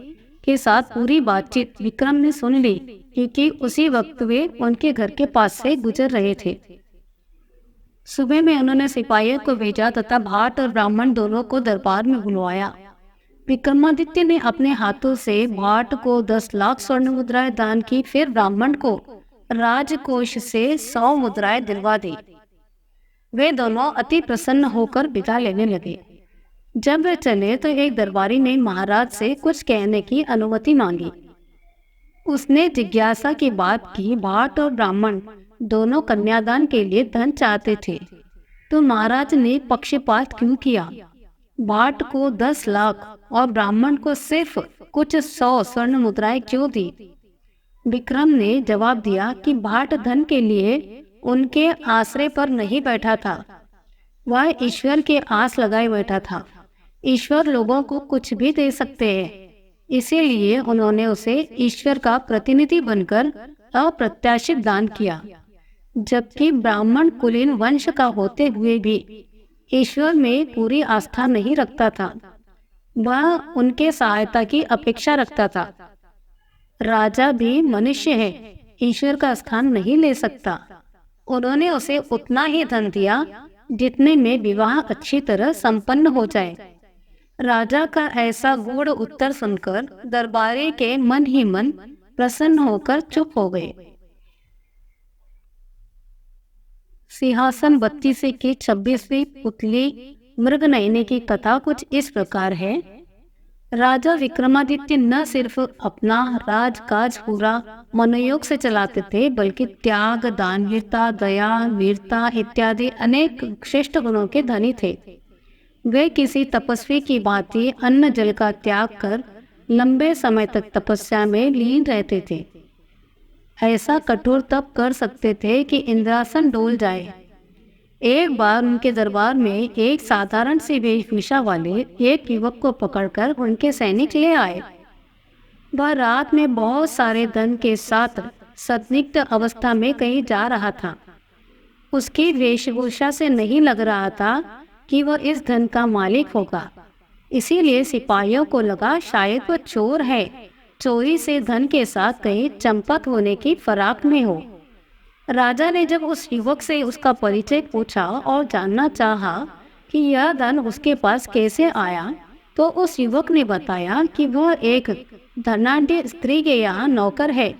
के साथ पूरी बातचीत विक्रम ने सुन ली, क्योंकि उसी वक्त वे उनके घर के पास से गुजर रहे थे। सुबह में उन्होंने सिपाहियों को भेजा तथा भाट और ब्राह्मण दोनों को दरबार में बुलवाया। विक्रमादित्य ने अपने हाथों से भाट को 10 लाख स्वर्ण मुद्राएं दान की, फिर ब्राह्मण को राजकोष से 100 मुद्राएं दिलवा दी। वे दोनों अति प्रसन्न होकर विदा लेने लगे। जब वे चले तो एक दरबारी ने महाराज से कुछ कहने की अनुमति मांगी। उसने जिज्ञासा की बात की, भाट और ब्राह्मण दोनों कन्यादान के लिए धन चाहते थे, तो महाराज ने पक्षपात क्यों किया? भाट को 10 लाख और ब्राह्मण को सिर्फ कुछ 100 स्वर्ण मुद्राएं क्यों दी? विक्रम ने जवाब दिया कि भाट धन के लिए उनके आश्रय पर नहीं बैठा था, वह ईश्वर के आस लगाए बैठा था। ईश्वर लोगों को कुछ भी दे सकते हैं, इसीलिए उन्होंने उसे ईश्वर का प्रतिनिधि बनकर अप्रत्याशित दान किया। जबकि ब्राह्मण कुलीन वंश का होते हुए भी ईश्वर में पूरी आस्था नहीं रखता था, वह उनके सहायता की अपेक्षा रखता था। राजा भी मनुष्य है, ईश्वर का स्थान नहीं ले सकता। उन्होंने उसे उतना ही धन दिया जितने में विवाह अच्छी तरह संपन्न हो जाए। राजा का ऐसा गूढ़ उत्तर सुनकर दरबारी के मन ही मन प्रसन्न होकर चुप हो गए। सिंहासन बत्ती से की 26वीं पुतली मृगनयनी की कथा कुछ इस प्रकार है। राजा विक्रमादित्य न सिर्फ अपना राजकाज पूरा मनोयोग से चलाते थे, बल्कि त्याग, दानवीरता, दया, वीरता इत्यादि अनेक श्रेष्ठ गुणों के धनी थे। वे किसी तपस्वी की भांति अन्न जल का त्याग कर लंबे समय तक तपस्या में लीन रहते थे। ऐसा कठोर तप कर सकते थे कि इंद्रासन डोल जाए। एक बार उनके दरबार में एक साधारण सी वेशभूषा वाले एक युवक को पकड़कर उनके सैनिक ले आए। वह रात में बहुत सारे धन के साथ संदिग्ध अवस्था में कहीं जा रहा था। उसकी वेशभूषा से नहीं लग रहा था कि वह इस धन का मालिक होगा, इसीलिए सिपाहियों को लगा शायद वह चोर है, चोरी से धन के साथ कहीं चंपत होने की फराक में हो। राजा ने जब उस युवक से उसका परिचय पूछा और जानना चाहा कि यह धन उसके पास कैसे आया, तो उस युवक ने बताया कि वह एक धनाढ्य स्त्री के यहाँ नौकर है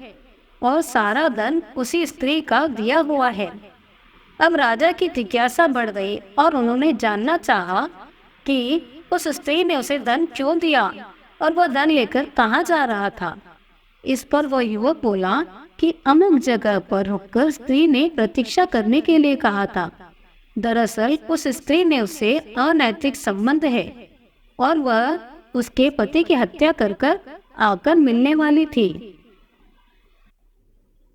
और सारा धन उसी स्त्री का दिया हुआ है। अब राजा की जिज्ञासा बढ़ गई और उन्होंने जानना चाहा कि उस स्त्री ने उसे धन क्यों दिया और वह धन लेकर कहाँ जा रहा था। इस पर वह युवक बोला कि अमुक जगह पर रुककर स्त्री ने प्रतीक्षा करने के लिए कहा था। दरअसल उस स्त्री ने उससे अनैतिक संबंध है और वह उसके पति की हत्या कर आकर मिलने वाली थी।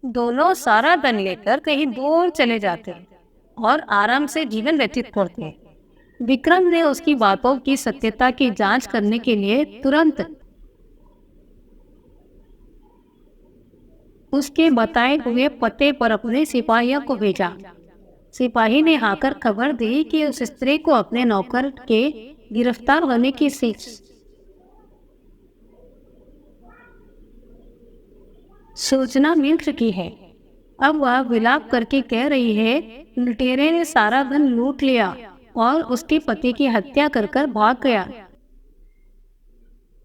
दोनों सारा धन लेकर कहीं दूर चले जाते और आराम से जीवन व्यतीत करते। विक्रम ने उसकी बातों की सत्यता की जांच करने के लिए तुरंत उसके बताए हुए पते पर अपने सिपाहियों को भेजा। सिपाही ने आकर खबर दी कि उस स्त्री को अपने नौकर के गिरफ्तार होने की सूचना मिल चुकी है। अब वह विलाप करके कह रही है, लुटेरे ने सारा धन लूट लिया और उसके पति की हत्या कर भाग गया।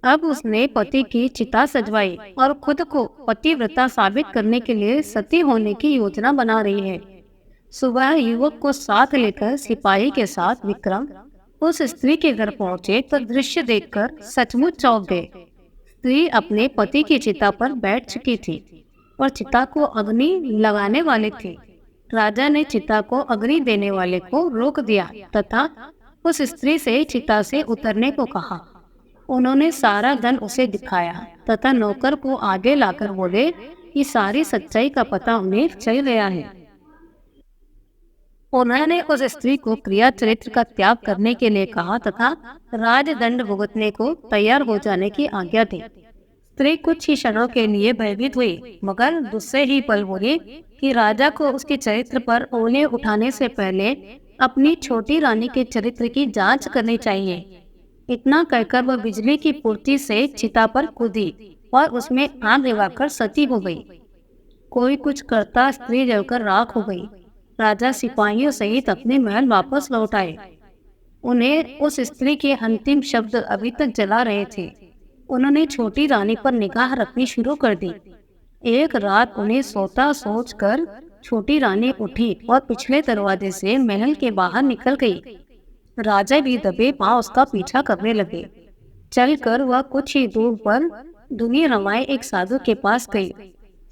अब उसने पति की चिता सजवाई और खुद को पतिव्रता साबित करने के लिए सती होने की योजना बना रही है। सुबह युवक को साथ लेकर सिपाही के साथ विक्रम उस स्त्री के घर पहुंचे तो दृश्य देखकर सचमुच चौंक गए। स्त्री अपने पति की चिता पर बैठ चुकी थी और चिता को अग्नि लगाने वाले थे। राजा ने चिता को अग्नि देने वाले को रोक दिया तथा उस स्त्री से चिता से उतरने को कहा। उन्होंने सारा धन उसे दिखाया तथा नौकर को आगे लाकर बोले कि सारी सच्चाई का पता उन्हें चल गया है। उन्होंने उस स्त्री को क्रिया चरित्र का त्याग करने के लिए कहा तथा राजदंड भुगतने को तैयार हो जाने की आज्ञा दी। स्त्री कुछ ही क्षणों के लिए भयभीत हुई, मगर दूसरे ही पल बोली कि राजा को उसके चरित्र पर उंगली उठाने से पहले अपनी छोटी रानी के चरित्र की जांच करनी चाहिए। इतना कहकर वह बिजली की पूर्ति से चिता पर कूदी और उसमें आग लगाकर सती हो गई। कोई कुछ करता स्त्री जलकर राख हो गई। राजा सिपाहियों सहित अपने महल वापस लौट आए। उन्हें उस स्त्री के अंतिम शब्द अभी तक जला रहे थे। उन्होंने छोटी रानी पर निगाह रखनी शुरू कर दी। एक रात उन्हें सोता सोचकर छोटी रानी उठी और पिछले दरवाजे से महल के बाहर निकल गई। राजा भी दबे पांव उसका पीछा करने लगे। चलकर वह कुछ ही दूर पर दुनिया रमाए एक साधु के पास गई।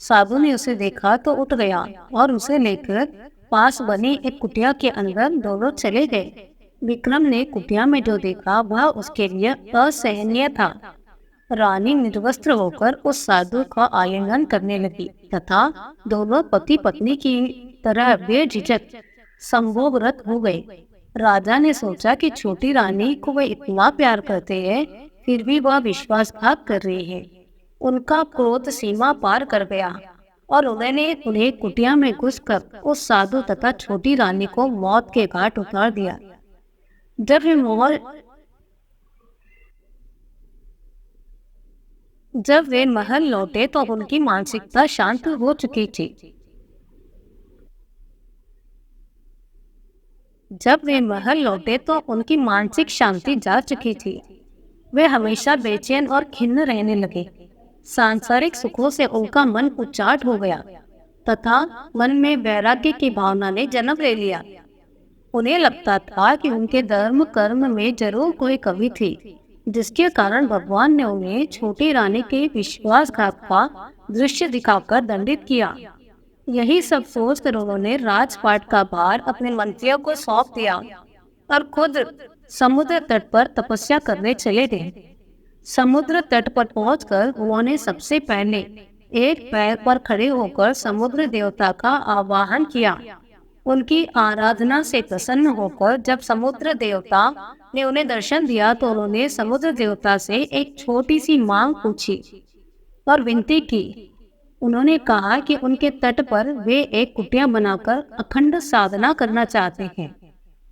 साधु ने उसे देखा तो उठ गया और उसे लेकर पास बनी एक कुटिया के अंदर दोनों चले गए। विक्रम ने कुटिया में जो देखा वह उसके लिए असहनीय था। रानी निर्वस्त्र होकर उस साधु का आलिंगन करने लगी तथा दोनों पति पत्नी की तरह बेझिझक संभोगरत हो गए। राजा ने सोचा कि छोटी रानी को वह इतना प्यार करते हैं, फिर भी वह विश्वासघात कर रही है। उनका क्रोध सीमा पार कर गया और उन्होंने उन्हें कुटिया में घुसकर उस साधु तथा छोटी रानी को मौत के घाट उतार दिया। जब वे महल जब वे महल लौटे तो उनकी मानसिकता शांत हो चुकी थी। जब वे महल लौटे तो उनकी मानसिक शांति जा चुकी थी। वे हमेशा बेचैन और खिन्न रहने लगे। सांसारिक सुखों से उनका मन उचाट हो गया तथा मन में वैराग्य की भावना ने जन्म ले लिया। उन्हें लगता था कि उनके धर्म कर्म में जरूर कोई कमी थी, जिसके कारण भगवान ने उन्हें छोटी रानी के विश्वासघात का दृश्य दिखाकर दंडित किया। यही सब सोचकर उन्होंने राजपाट का भार अपने मंत्रियों को सौंप दिया और खुद समुद्र तट पर तपस्या करने चले गए। समुद्र तट पर पहुंचकर उन्होंने सबसे पहले एक पैर पर खड़े होकर समुद्र देवता का आवाहन किया। उनकी आराधना से प्रसन्न होकर जब समुद्र देवता ने उन्हें दर्शन दिया तो उन्होंने समुद्र देवता से एक छोटी सी मांग पूछी और विनती की। उन्होंने कहा कि उनके तट पर वे एक कुटिया बनाकर अखंड साधना करना चाहते हैं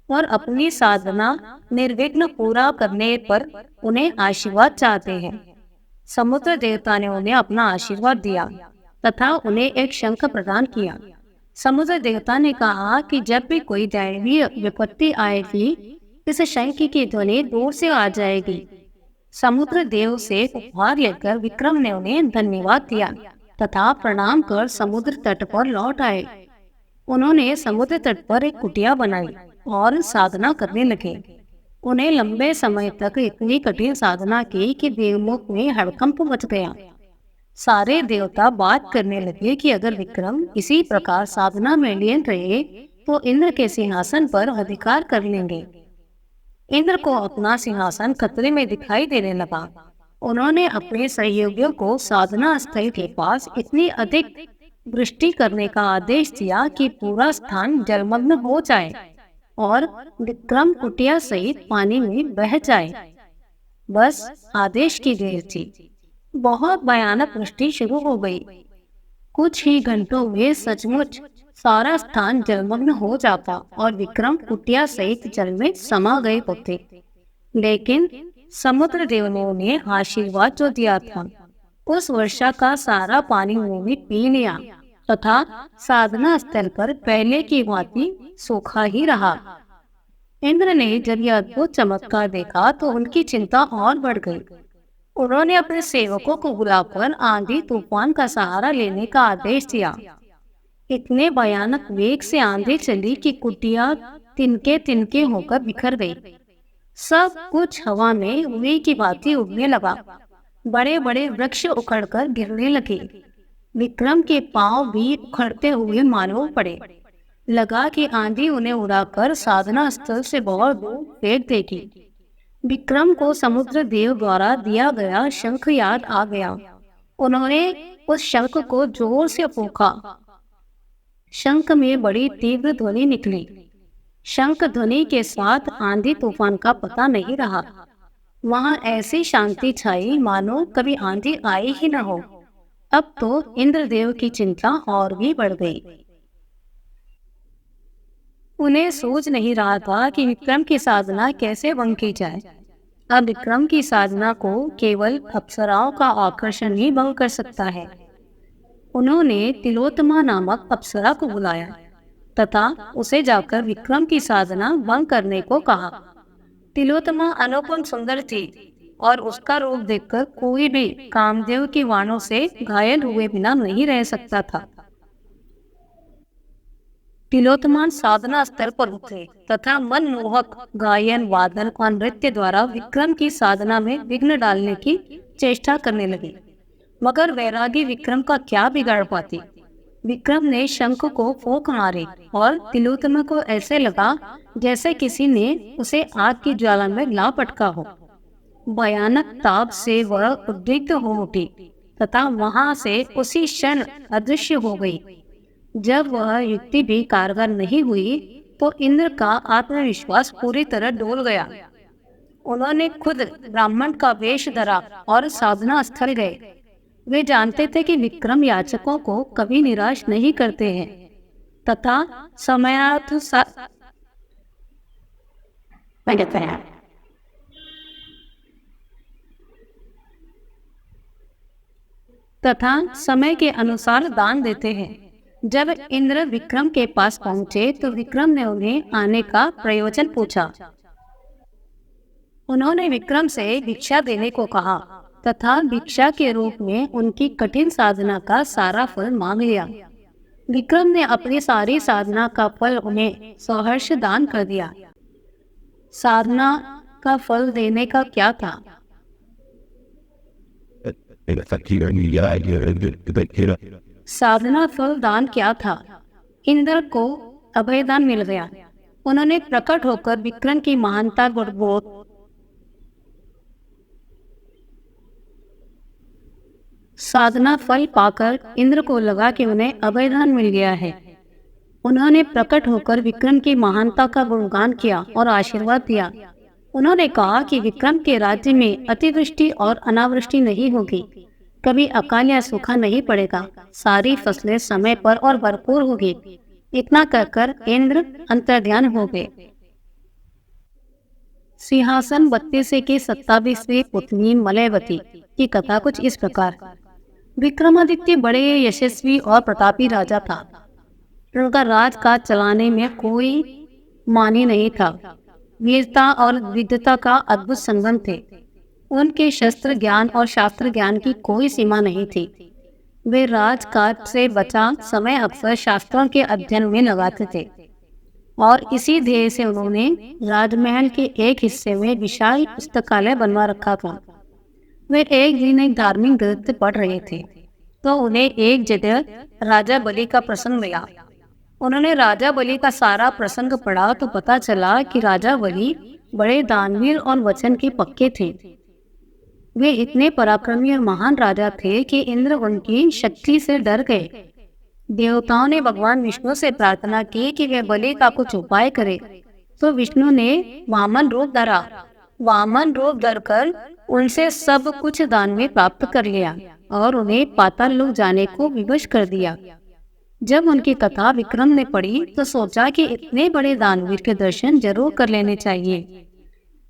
और अपनी साधना निर्विघ्न पूरा करने पर उन्हें आशीर्वाद चाहते हैं। समुद्र देवता ने उन्हें अपना आशीर्वाद दिया तथा उन्हें एक शंख प्रदान किया। समुद्र देवता ने कहा कि जब भी कोई दैवीय विपत्ति आएगी, इस शंख की ध्वनि दूर से आ जाएगी। समुद्र देव से उपहार लेकर विक्रम ने उन्हें धन्यवाद दिया तथा प्रणाम कर समुद्र तट पर लौट आए। उन्होंने समुद्र तट पर एक कुटिया बनाई और साधना करने लगे। उन्हें लंबे समय तक इतनी कठिन साधना की कि देवलोक में हड़कंप मच गया। सारे देवता बात करने लगे कि अगर विक्रम इसी प्रकार साधना में लीन रहे तो इंद्र के सिंहासन पर अधिकार कर लेंगे। इंद्र को अपना सिंहासन खतरे में दिखाई देने लगा। उन्होंने अपने सहयोगियों को साधना स्थल के पास इतनी अधिक वृष्टि करने का आदेश दिया कि पूरा स्थान जलमग्न हो जाए और विक्रम कुटिया सहित पानी में बह जाए। बस आदेश की देर थी। बहुत भयानक वृष्टि शुरू हो गई। कुछ ही घंटों में सचमुच सारा स्थान जलमग्न हो जाता और विक्रम कुटिया सहित जल में समा गए होते। लेकिन समुद्र देव ने उन्हें आशीर्वाद जो दिया था, उस वर्षा का सारा पानी उन्होंने पी लिया तथा साधना स्थल पर पहले की भांति सूखा ही रहा। इंद्र ने जब यह अद्भुत चमत्कार देखा तो उनकी चिंता और बढ़ गई। उन्होंने अपने सेवकों को बुलाकर आंधी तूफान का सहारा लेने का आदेश दिया। इतने भयानक वेग से आंधी चली कि कुटिया तिनके तिनके होकर बिखर गई। सब कुछ हवा में रुई की भांति उड़ने लगा। बड़े बड़े वृक्ष उखड़कर गिरने लगे। विक्रम के पांव भी उखड़ते हुए मालूम पड़े। लगा कि आंधी उन्हें उड़ाकर साधना स्थल से बहुत दूर फेंक देगी। विक्रम को समुद्र देव द्वारा दिया गया शंख याद आ गया। उन्होंने उस शंख को जोर से फूंका। शंख में बड़ी तीव्र ध्वनि निकली। शंख ध्वनि के साथ आंधी तूफान का पता नहीं रहा। वहां ऐसी शांति छाई मानो कभी आंधी आई ही न हो। अब तो इंद्रदेव की चिंता और भी बढ़ गई। उन्हें सूझ नहीं रहा था कि विक्रम की साधना कैसे भंग की जाए। अब विक्रम की साधना को केवल अप्सराओं का आकर्षण ही भंग कर सकता है। उन्होंने तिलोत्तमा नामक अप्सरा को बुलाया तथा उसे जाकर विक्रम की साधना भंग करने को कहा। तिलोत्तमा अनुपम सुंदर थी और उसका रूप देखकर कोई भी कामदेव के वाणों से घायल हुए बिना नहीं रह सकता था। तिलोत्तमान साधना स्थल पर उतरे तथा मनमोहक गायन, वादन और नृत्य द्वारा विक्रम की साधना में विघ्न डालने की चेष्टा करने लगे। मगर वैरागी विक्रम का क्या बिगाड़ पाती। विक्रम ने शंख को फूंक मारे और तिलोत्तमा को ऐसे लगा जैसे किसी ने उसे आग की ज्वाला में ला पटका हो। भयानक ताप से वह उद्विग्न हो उठी तथा वहां से उसी क्षण अदृश्य हो गई। जब वह युक्ति भी कारगर नहीं हुई तो इंद्र का आत्मविश्वास पूरी तरह डोल गया। उन्होंने खुद ब्राह्मण का वेश धरा और साधना स्थल गए। वे जानते थे कि विक्रम याचकों को कभी निराश नहीं करते हैं तथा समय के अनुसार दान देते हैं। जब इंद्र विक्रम के पास पहुंचे तो विक्रम ने उन्हें आने का प्रयोजन पूछा। उन्होंने विक्रम से भिक्षा देने को कहा तथा भिक्षा के रूप में उनकी कठिन साधना का सारा फल मांग लिया। विक्रम ने अपनी सारी साधना का फल उन्हें सहर्ष दान कर दिया। साधना का फल देने का क्या था? साधना फल दान क्या था? इंद्र को अभयदान मिल गया। उन्होंने प्रकट होकर विक्रम की महानता गुणबोध साधना फल पाकर इंद्र को लगा कि उन्हें अभयदान मिल गया है। उन्होंने प्रकट होकर विक्रम की महानता का गुणगान किया और आशीर्वाद दिया। उन्होंने कहा कि विक्रम के राज्य में अतिवृष्टि और अनावृष्टि नहीं होगी, कभी अकाल या सूखा नहीं पड़ेगा, सारी फसलें समय पर और भरपूर होगी। इतना कहकर इंद्र अंतर्ध्यान हो गए। सिंहासन बत्तीसे की 27वीं पुत्री मलयवती की कथा कुछ इस प्रकार। विक्रमादित्य बड़े यशस्वी और प्रतापी राजा था। उनका राजकाज चलाने में कोई मानी नहीं था। वीरता और विद्वता का अद्भुत संगम थे। उनके शस्त्र ज्ञान और शास्त्र ज्ञान की कोई सीमा नहीं थी। वे राजकाज से बचा समय अक्सर शास्त्रों के अध्ययन में लगाते थे और इसी ध्येय से उन्होंने राजमहल के एक हिस्से में विशाल पुस्तकालय बनवा रखा था। वे एक दिन एक धार्मिक ग्रंथ पढ़ रहे थे तो उन्हें एक जगह राजा बलि का प्रसंग मिला। उन्होंने राजा बलि का सारा प्रसंग पढ़ा तो पता चला कि राजा बलि बड़े दानवीर और वचन के पक्के थे। वे इतने पराक्रमी और महान राजा थे कि इंद्र उनकी शक्ति से डर गए। देवताओं ने भगवान विष्णु से प्रार्थना की कि वे बलि का कुछ उपाय करे तो विष्णु ने वामन रूप धरा। वामन रूप धरकर उनसे सब कुछ दान में प्राप्त कर लिया और उन्हें पाताल लोक जाने को विवश कर दिया। जब उनकी कथा विक्रम ने पढ़ी तो सोचा कि इतने बड़े दानवीर के दर्शन जरूर कर लेने चाहिए।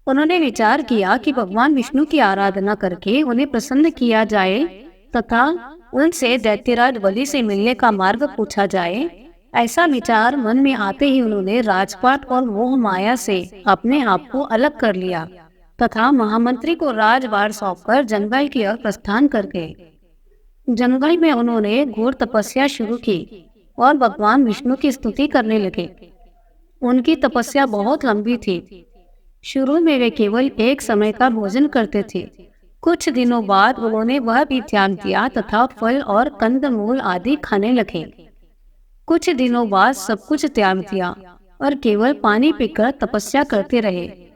उन्होंने विचार किया कि भगवान विष्णु की आराधना करके उन्हें प्रसन्न किया जाए तथा उनसे दैत्यराज बलि से मिलने का मार्ग पूछा जाए। ऐसा विचार मन में आते ही उन्होंने राजपाट और मोह माया से अपने आप को अलग कर लिया तथा महामंत्री को राजभार सौंपकर जंगल की ओर प्रस्थान कर गए। जंगल में उन्होंने घोर तपस्या शुरू की और भगवान विष्णु की स्तुति करने लगे। उनकी तपस्या बहुत लंबी थी। शुरू में वे केवल एक समय का भोजन करते थे। कुछ दिनों बाद उन्होंने वह भी त्याग दिया तथा फल और कंदमूल आदि खाने लगे। कुछ दिनों बाद सब कुछ त्याग दिया और केवल पानी पीकर तपस्या करते रहे।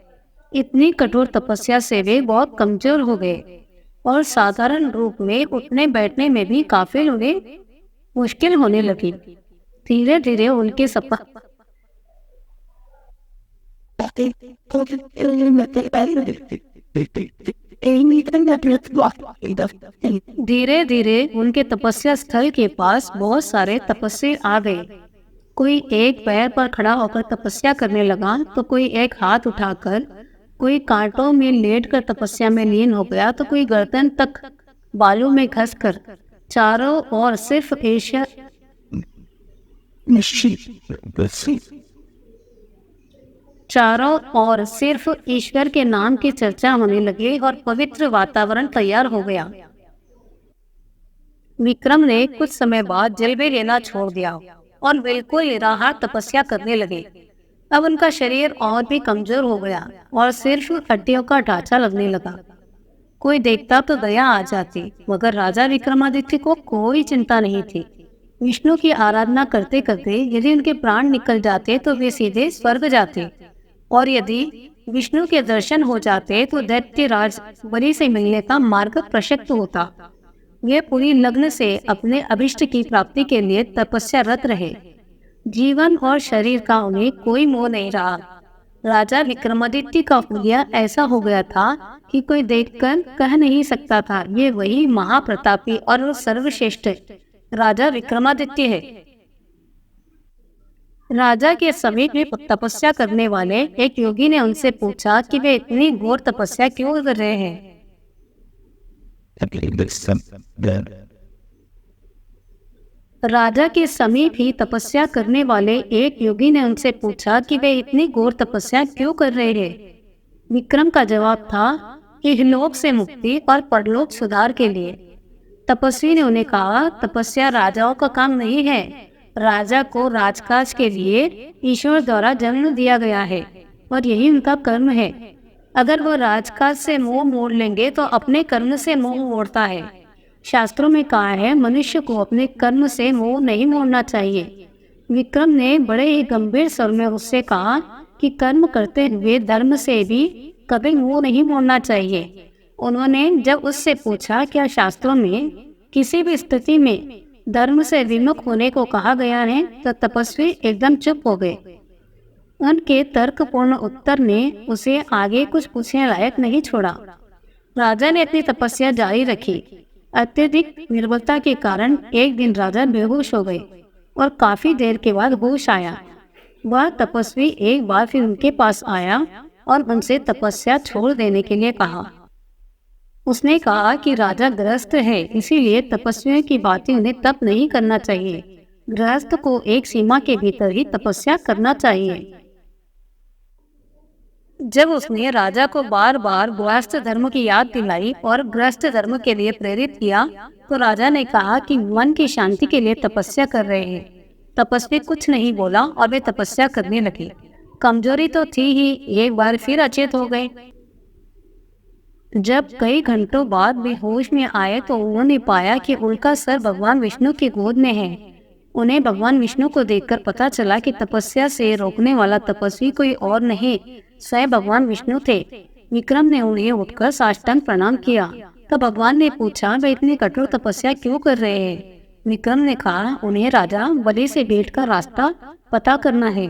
इतनी कठोर तपस्या से वे बहुत कमजोर हो गए और साधारण रूप में उठने बैठने में भी काफी उन्हें मुश्किल होने लगी। धीरे धीरे उनके उनके तपस्या स्थल के पास बहुत सारे तपस्वी आ गए। कोई एक पैर पर खड़ा होकर तपस्या करने लगा तो कोई एक हाथ उठाकर, कोई कांटों में लेटकर तपस्या में लीन हो गया, तो कोई गर्दन तक बालों में घसकर चारों ओर सिर्फ ईश्वर चारों ओर सिर्फ ईश्वर के नाम की चर्चा होने लगी और पवित्र वातावरण तैयार हो गया। विक्रम ने कुछ समय बाद जलवे लेना छोड़ दिया और बिल्कुल निराहार तपस्या करने लगे। अब उनका शरीर और भी कमजोर हो गया और सिर्फ हड्डियों का ढांचा लगने लगा। कोई देखता तो दया आ जाती, मगर राजा विक्रमादित्य को कोई चिंता नहीं थी। विष्णु की आराधना करते करते यदि उनके प्राण निकल जाते तो वे सीधे स्वर्ग जाते, और यदि विष्णु के दर्शन हो जाते तो दैत्य राज बलि से मिलने का मार्ग प्रशस्त होता। वे पूरी लग्न से अपने अभिष्ट की प्राप्ति के लिए तपस्यारत रहे। जीवन और शरीर का उन्हें कोई मोह नहीं रहा। राजा विक्रमादित्य का हुलिया ऐसा हो गया था कि कोई देखकर कह नहीं सकता था, ये वही महाप्रतापी और सर्वश्रेष्ठ राजा विक्रमादित्य है। राजा के समीप में तपस्या करने वाले एक योगी ने उनसे पूछा कि वे इतनी घोर तपस्या क्यों कर रहे हैं। राजा के समीप ही तपस्या करने वाले एक योगी ने उनसे पूछा कि वे इतनी घोर तपस्या क्यों कर रहे हैं। विक्रम का जवाब था कि इहलोक से मुक्ति और परलोक सुधार के लिए। तपस्वी ने उन्हें कहा, तपस्या राजाओं का काम नहीं है। राजा को राजकाज के लिए ईश्वर द्वारा जन्म दिया गया है और यही उनका कर्म है। अगर वो राजकाज से मोह मोड़ लेंगे तो अपने कर्म से मोह मोड़ता है। शास्त्रों में कहा है, मनुष्य को अपने कर्म से मोह नहीं मोड़ना चाहिए। विक्रम ने बड़े ही गंभीर स्वर में उससे कहा कि कर्म करते हुए धर्म से भी कभी मोह नहीं मोड़ना चाहिए। उन्होंने जब उससे पूछा क्या शास्त्रों में किसी भी स्थिति में धर्म से विमुख होने को कहा गया है, तो तपस्वी एकदम चुप हो गए। उनके तर्कपूर्ण उत्तर ने उसे आगे कुछ पूछने लायक नहीं छोड़ा। राजा ने अपनी तपस्या जारी रखी। अत्यधिक निर्बलता के कारण एक दिन राजा बेहोश हो गए और काफी देर के बाद होश आया। वह तपस्वी एक बार फिर उनके पास आया और उनसे तपस्या छोड़ देने के लिए कहा। उसने कहा कि राजा गृहस्थ है, इसीलिए तपस्वियों की बातें उन्हें तप नहीं करना चाहिए। गृहस्थ को एक सीमा के भीतर ही तपस्या करना चाहिए। जब उसने राजा को बार बार गृहस्थ धर्म की याद दिलाई और गृहस्थ धर्म के लिए प्रेरित किया, तो राजा ने कहा कि मन की शांति के लिए तपस्या कर रहे हैं। तपस्वी कुछ नहीं बोला और वे तपस्या करने लगे। कमजोरी तो थी ही, एक बार फिर अचेत हो गए। जब कई घंटों बाद वे होश में आए तो उन्होंने पाया कि उनका सर भगवान विष्णु की गोद में है। उन्हें भगवान विष्णु को देखकर पता चला कि तपस्या से रोकने वाला तपस्वी कोई और नहीं, स्वयं भगवान विष्णु थे। विक्रम ने उन्हें उठकर साष्टांग प्रणाम किया। तब भगवान ने पूछा, वे इतनी कठोर तपस्या क्यों कर रहे हैं। विक्रम ने कहा, उन्हें राजा बलि से भेंट का रास्ता पता करना है।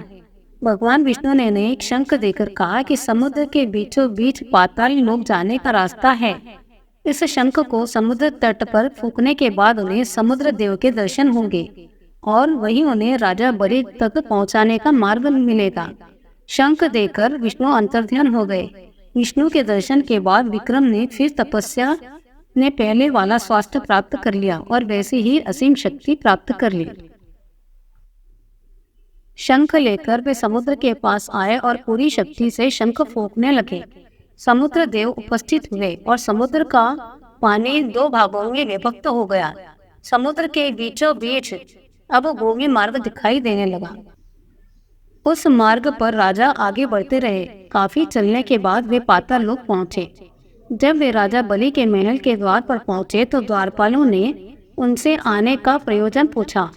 भगवान विष्णु ने उन्हें एक शंख देकर कहा कि समुद्र के बीचों बीच पाताल लोक जाने का रास्ता है। इस शंख को समुद्र तट पर फूंकने के बाद उन्हें समुद्र देव के दर्शन होंगे और वही उन्हें राजा बलि तक पहुंचाने का मार्ग मिलेगा। शंख देकर विष्णु अंतर्ध्यान हो गए। विष्णु के दर्शन के बाद विक्रम ने फिर तपस्या ने पहले वाला स्वास्थ्य प्राप्त कर लिया और वैसे ही असीम शक्ति प्राप्त कर ली। शंख लेकर वे समुद्र के पास आए और पूरी शक्ति से शंख फूंकने लगे। समुद्र देव उपस्थित हुए और समुद्र का पानी दो भागों में विभक्त हो गया। समुद्र के बीचों बीच अब भूमि मार्ग दिखाई देने लगा। उस मार्ग पर राजा आगे बढ़ते रहे। काफी चलने के बाद वे पाताल लोक पहुंचे। जब वे राजा बलि के महल के द्वार पर पहुंचे तो द्वारपालों ने उनसे आने का प्रयोजन पूछा।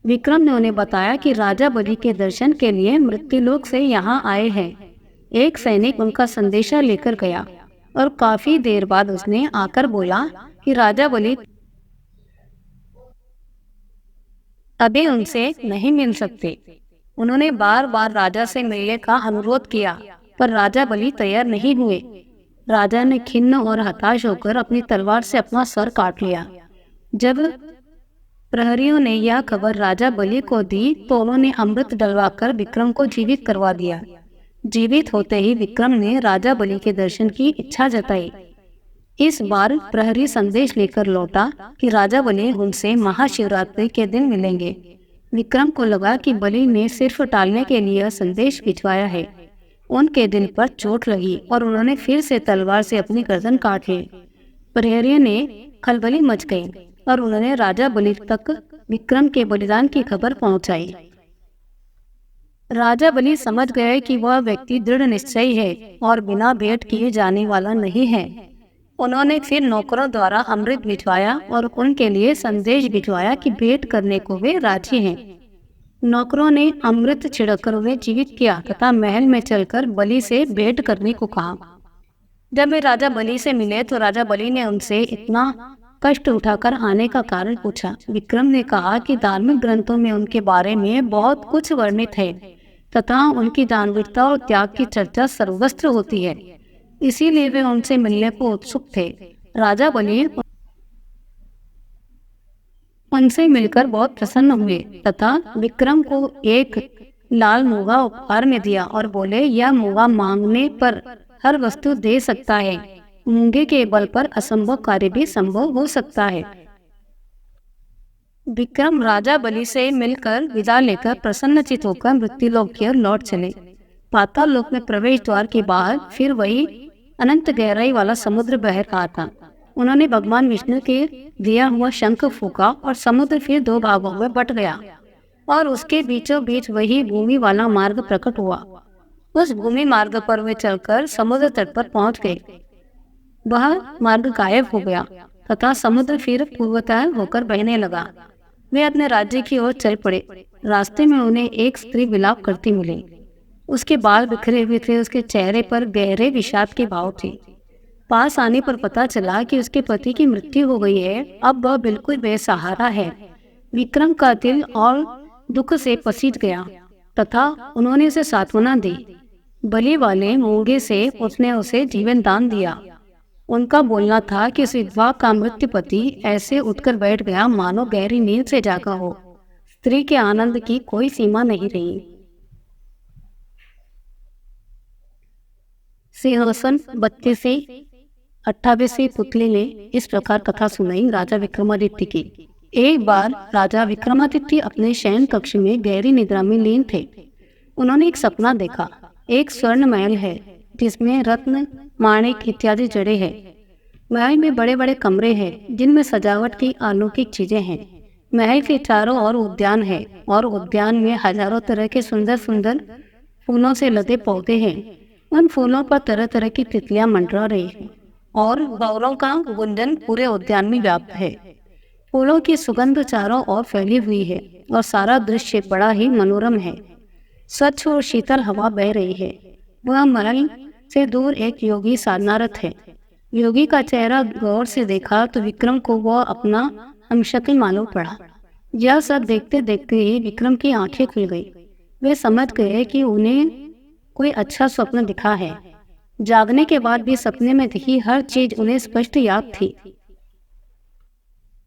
विक्रम ने उन्हें बताया कि राजा बलि के दर्शन के लिए मृत्युलोक से यहाँ आए हैं। एक सैनिक उनका संदेशा लेकर गया और काफी देर बाद उसने आकर बोला कि राजा बलि अभी उनसे नहीं मिल सकते। उन्होंने बार बार राजा से मिलने का अनुरोध किया, पर राजा बलि तैयार नहीं हुए। राजा ने खिन्न और हताश होकर अपनी तलवार से अपना सर काट लिया। जब प्रहरियों ने यह खबर राजा बलि को दी तो उन्होंने अमृत डलवाकर विक्रम को जीवित करवा दिया। जीवित होते ही विक्रम ने राजा बलि के दर्शन की इच्छा जताई। इस बार प्रहरी संदेश लेकर लौटा कि राजा बलि उनसे महाशिवरात्रि के दिन मिलेंगे। विक्रम को लगा कि बलि ने सिर्फ टालने के लिए संदेश भिजवाया है। उनके दिल पर चोट लगी और उन्होंने फिर से तलवार से अपनी गर्दन काट ली। प्रहरियों ने खलबली मच गई और उन्होंने राजा बलि तक विक्रम के बलिदान की खबर पहुंचाई। राजा बलि समझ गए कि वह व्यक्ति दृढ़ निश्चयी है और बिना भेंट किए जाने वाला नहीं है। उन्होंने फिर नौकरों द्वारा अमृत भिजवाया और उनके लिए संदेश भिजवाया कि भेंट करने को वे राजी हैं। नौकरों ने अमृत छिड़ककर उन्हें जीवित किया तथा महल में चलकर बलि से भेंट करने को कहा। जब वे राजा बलि से मिले तो राजा बलि ने उनसे इतना कष्ट उठाकर आने का कारण पूछा। विक्रम ने कहा कि धार्मिक ग्रंथों में उनके बारे में बहुत कुछ वर्णित है तथा उनकी दानवीरता और त्याग की चर्चा सर्वत्र होती है, इसीलिए वे उनसे मिलने को उत्सुक थे। राजा बलि उनसे मिलकर बहुत प्रसन्न हुए तथा विक्रम को एक लाल मूंगा उपहार में दिया और बोले, यह मूंगा मांगने पर हर वस्तु दे सकता है। मूंगे के बल पर असंभव कार्य भी संभव हो सकता है। विक्रम राजा बलि से मिलकर विदा लेकर प्रसन्नचित होकर मृत्युलोक की ओर लौट चले। पाताल लोक में प्रवेश द्वार के बाहर फिर वही अनंत गहराई वाला समुद्र बह रहा था। उन्होंने भगवान विष्णु के दिया हुआ शंख फूका और समुद्र फिर दो भागों में बट गया और उसके बीचों बीच वही भूमि वाला मार्ग प्रकट हुआ। उस भूमि मार्ग पर वे चलकर समुद्र तट पर पहुंच गए। वह मार्ग गायब हो गया तथा समुद्र फिर पूर्वतः होकर बहने लगा। वे अपने राज्य की ओर चल पड़े। रास्ते में उन्हें एक स्त्री विलाप करती मिली। उसके बाल बिखरे हुए थे, उसके चेहरे पर गहरे विषाद के भाव थे। पास आने पर पता चला कि उसके पति की मृत्यु हो गई है। अब वह बिल्कुल बेसहारा है। विक्रम का दिल और दुख से पसीज गया तथा उन्होंने उसे सांत्वना दी। बलि वाले मूंगे से उसने उसे जीवन दान दिया। उनका बोलना था कि उस विधवा का मृत्यु पति ऐसे उठकर बैठ गया मानो गहरी नींद से जागा हो। स्त्री के आनंद की कोई सीमा नहीं रही। सिंहासन 32 पुतली ने इस प्रकार कथा सुनाई राजा विक्रमादित्य की। एक बार राजा विक्रमादित्य अपने शयन कक्ष में गहरी निद्रा में लीन थे। उन्होंने एक सपना देखा। एक स्वर्ण महल है जिसमें रत्न, माणिक इत्यादि जड़े हैं। महल में बड़े बड़े कमरे हैं जिनमें सजावट की अलौकिक चीजें हैं। महल के चारों ओर उद्यान है और उद्यान में हजारों तरह के सुंदर सुंदर फूलों से लदे पौधे हैं। उन फूलों पर तरह तरह की तितलियां मंडरा रही हैं और भंवरों का गुंजन पूरे उद्यान में व्याप्त है। फूलों की सुगंध चारों ओर फैली हुई है और सारा दृश्य बड़ा ही मनोरम है। स्वच्छ और शीतल हवा बह रही है। वह महल से दूर एक योगी साधनारत है। योगी का चेहरा गौर से देखा तो विक्रम को वह अपना हमशक्ल मालूम पड़ा। यह सब देखते देखते ही विक्रम की आंखें खुल गई। वे समझ गए कि उन्हें कोई अच्छा स्वप्न दिखा है। जागने के बाद भी सपने में दिखी हर चीज उन्हें स्पष्ट याद थी।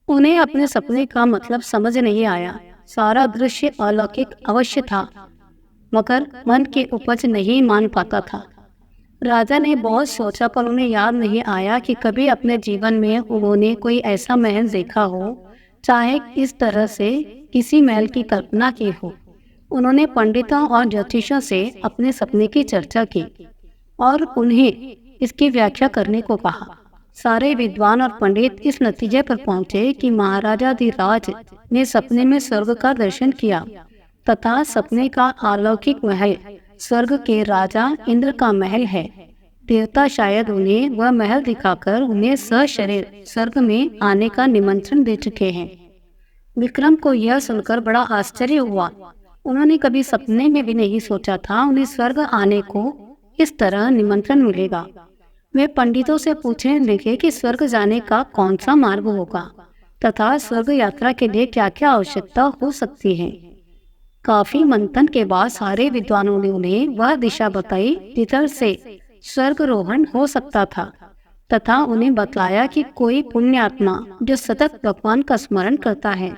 उन्हें अपने सपने का मतलब समझ नहीं आया। सारा दृश्य अलौकिक अवश्य था मगर मन की उपज नहीं मान पाता था। राजा ने बहुत सोचा पर उन्हें याद नहीं आया कि कभी अपने जीवन में उन्होंने कोई ऐसा महल देखा हो, चाहे इस तरह से किसी महल की कल्पना की हो। उन्होंने पंडितों और ज्योतिषों से अपने सपने की चर्चा की और उन्हें इसकी व्याख्या करने को कहा। सारे विद्वान और पंडित इस नतीजे पर पहुंचे कि महाराजाधिराज ने सपने में स्वर्ग का दर्शन किया तथा सपने का अलौकिक महल स्वर्ग के राजा इंद्र का महल है। देवता शायद उन्हें वह महल दिखाकर उन्हें सशरीर स्वर्ग में आने का निमंत्रण दे चुके हैं। विक्रम को यह सुनकर बड़ा आश्चर्य हुआ। उन्होंने कभी सपने में भी नहीं सोचा था उन्हें स्वर्ग आने को इस तरह निमंत्रण मिलेगा। वे पंडितों से पूछने लगे कि स्वर्ग जाने का कौन सा मार्ग होगा तथा स्वर्ग यात्रा के लिए क्या क्या आवश्यकता हो सकती है। काफी मंथन के बाद सारे विद्वानों ने उन्हें वह दिशा बताई जिधर से स्वर्गरोहण हो सकता था तथा उन्हें बतलाया कि कोई पुण्यात्मा जो सतत भगवान का स्मरण करता है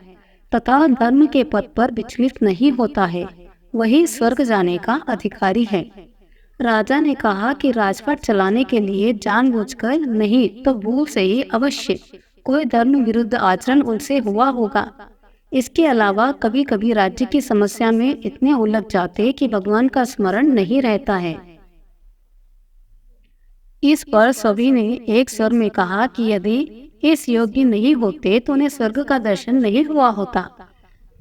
तथा धर्म के पथ पर विचलित नहीं होता है, वही स्वर्ग जाने का अधिकारी है। राजा ने कहा कि राजपाट चलाने के लिए जानबूझकर नहीं तो भूल से ही अवश्य कोई धर्म विरुद्ध आचरण उनसे हुआ होगा। इसके अलावा कभी कभी राज्य की समस्या में इतने उलझ जाते कि भगवान का स्मरण नहीं रहता है। इस पर सभी ने एक स्वर में कहा कि यदि इस योग्य नहीं होते तो उन्हें स्वर्ग का दर्शन नहीं हुआ होता।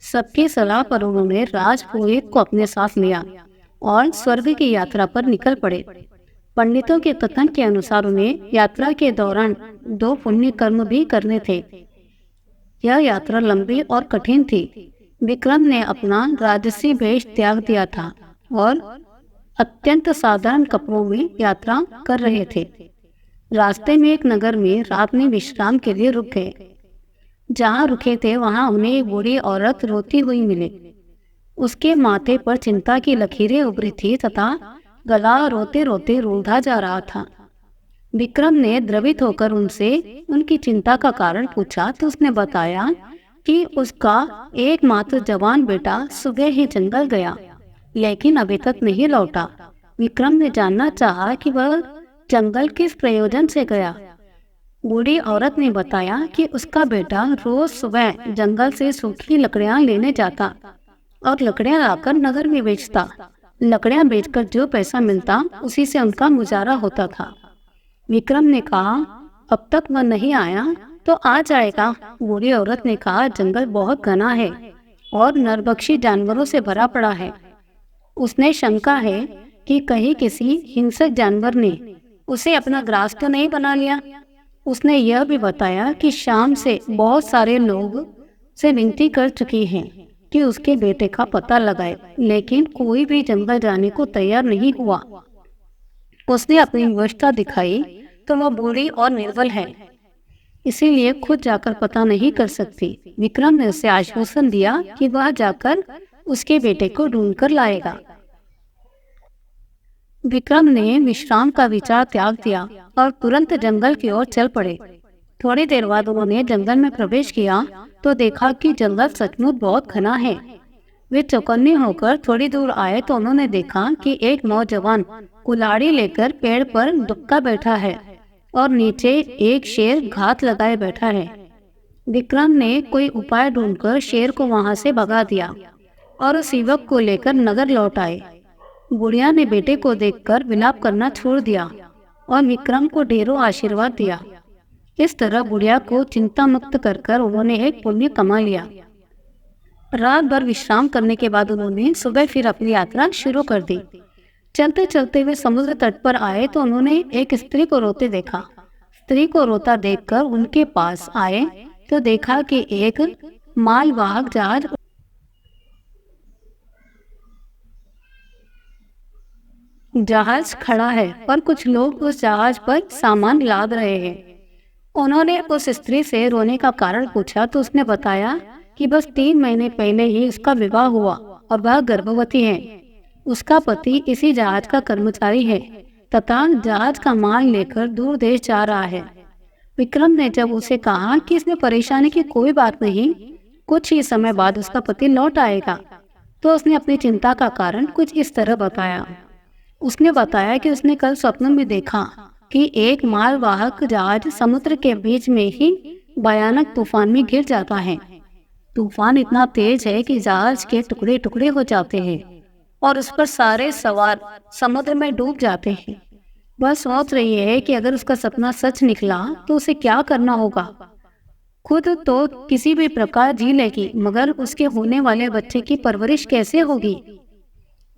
सबकी सलाह पर उन्होंने राजपुरोहित को अपने साथ लिया और स्वर्ग की यात्रा पर निकल पड़े। पंडितों के कथन के अनुसार उन्हें यात्रा के दौरान 2 पुण्य कर्म भी करने थे। यह यात्रा लंबी और कठिन थी। विक्रम ने अपना राजसी वेश त्याग दिया था और अत्यंत साधारण कपड़ों में यात्रा कर रहे थे। रास्ते में एक नगर में रात में विश्राम के लिए रुक गए। जहाँ रुके थे वहाँ उन्हें एक बूढ़ी औरत रोती हुई मिली। उसके माथे पर चिंता की लकीरें उभरी थी तथा गला रोते रोते रूंधा जा रहा था। विक्रम ने द्रवित होकर उनसे उनकी चिंता का कारण पूछा तो उसने बताया कि उसका एकमात्र जवान बेटा सुबह ही जंगल गया लेकिन अभी तक नहीं लौटा। विक्रम ने जानना चाहा कि वह जंगल किस प्रयोजन से गया। बूढ़ी औरत ने बताया कि उसका बेटा रोज सुबह जंगल से सूखी लकड़ियां लेने जाता और लकड़ियां लाकर नगर में बेचता। लकड़ियां बेचकर जो पैसा मिलता उसी से उनका गुजारा होता था। विक्रम ने कहा, अब तक वह नहीं आया तो आ जाएगा। बूढ़ी औरत ने कहा, जंगल बहुत घना है और नरभक्षी जानवरों से भरा पड़ा है। उसने शंका है कि कहीं किसी हिंसक जानवर ने उसे अपना ग्रास तो नहीं बना लिया। उसने यह भी बताया कि शाम से बहुत सारे लोग से विनती कर चुकी हैं कि उसके बेटे का पता लगाए, लेकिन कोई भी जंगल जाने को तैयार नहीं हुआ। उसने अपनी विवशता दिखाई तो वह बूढ़ी और निर्बल है, इसीलिए खुद जाकर पता नहीं कर सकती। विक्रम ने उसे आश्वासन दिया कि वह जाकर उसके बेटे को ढूंढ कर लाएगा। विक्रम ने विश्राम का विचार त्याग दिया और तुरंत जंगल की ओर चल पड़े। थोड़ी देर बाद उन्होंने जंगल में प्रवेश किया तो देखा कि जंगल सचमुच बहुत घना है। वे चौकन्ने होकर थोड़ी दूर आए तो उन्होंने देखा कि एक नौजवान कुल्हाड़ी लेकर पेड़ पर दुबका बैठा है और नीचे एक शेर घात लगाए बैठा है। विक्रम ने कोई उपाय ढूंढकर शेर को वहां से भगा दिया और उस युवक को लेकर नगर लौट आए। बुढ़िया ने बेटे को देखकर विलाप करना छोड़ दिया और विक्रम को ढेरों आशीर्वाद दिया। इस तरह बुढ़िया को चिंता मुक्त कर उन्होंने एक पुण्य कमा लिया। रात भर विश्राम करने के बाद उन्होंने सुबह फिर अपनी यात्रा शुरू कर दी। चलते चलते वे समुद्र तट पर आए तो उन्होंने एक स्त्री को रोते देखा। स्त्री को रोता देखकर उनके पास आए तो देखा कि एक मालवाहक जहाज खड़ा है और कुछ लोग उस जहाज पर सामान लाद रहे हैं। उन्होंने उस स्त्री से रोने का कारण पूछा तो उसने बताया कि बस 3 महीने पहले ही उसका विवाह हुआ और वह गर्भवती है। उसका पति इसी जहाज का कर्मचारी है तथा जहाज का माल लेकर दूर देश जा रहा है। विक्रम ने जब उसे कहा कि इसमें परेशानी की कोई बात नहीं, कुछ ही समय बाद उसका पति लौट आएगा, तो उसने अपनी चिंता का कारण कुछ इस तरह बताया। उसने बताया कि उसने कल स्वप्न में देखा कि एक मालवाहक जहाज समुद्र के बीच में ही भयानक तूफान में गिर जाता है। तूफान इतना तेज है कि जहाज के टुकड़े टुकड़े हो जाते हैं और उस पर सारे सवार समुद्र में डूब जाते हैं। वह सोच रही है कि अगर उसका सपना सच निकला तो उसे क्या करना होगा। खुद तो किसी भी प्रकार जी लेगी, मगर उसके होने वाले बच्चे की परवरिश कैसे होगी।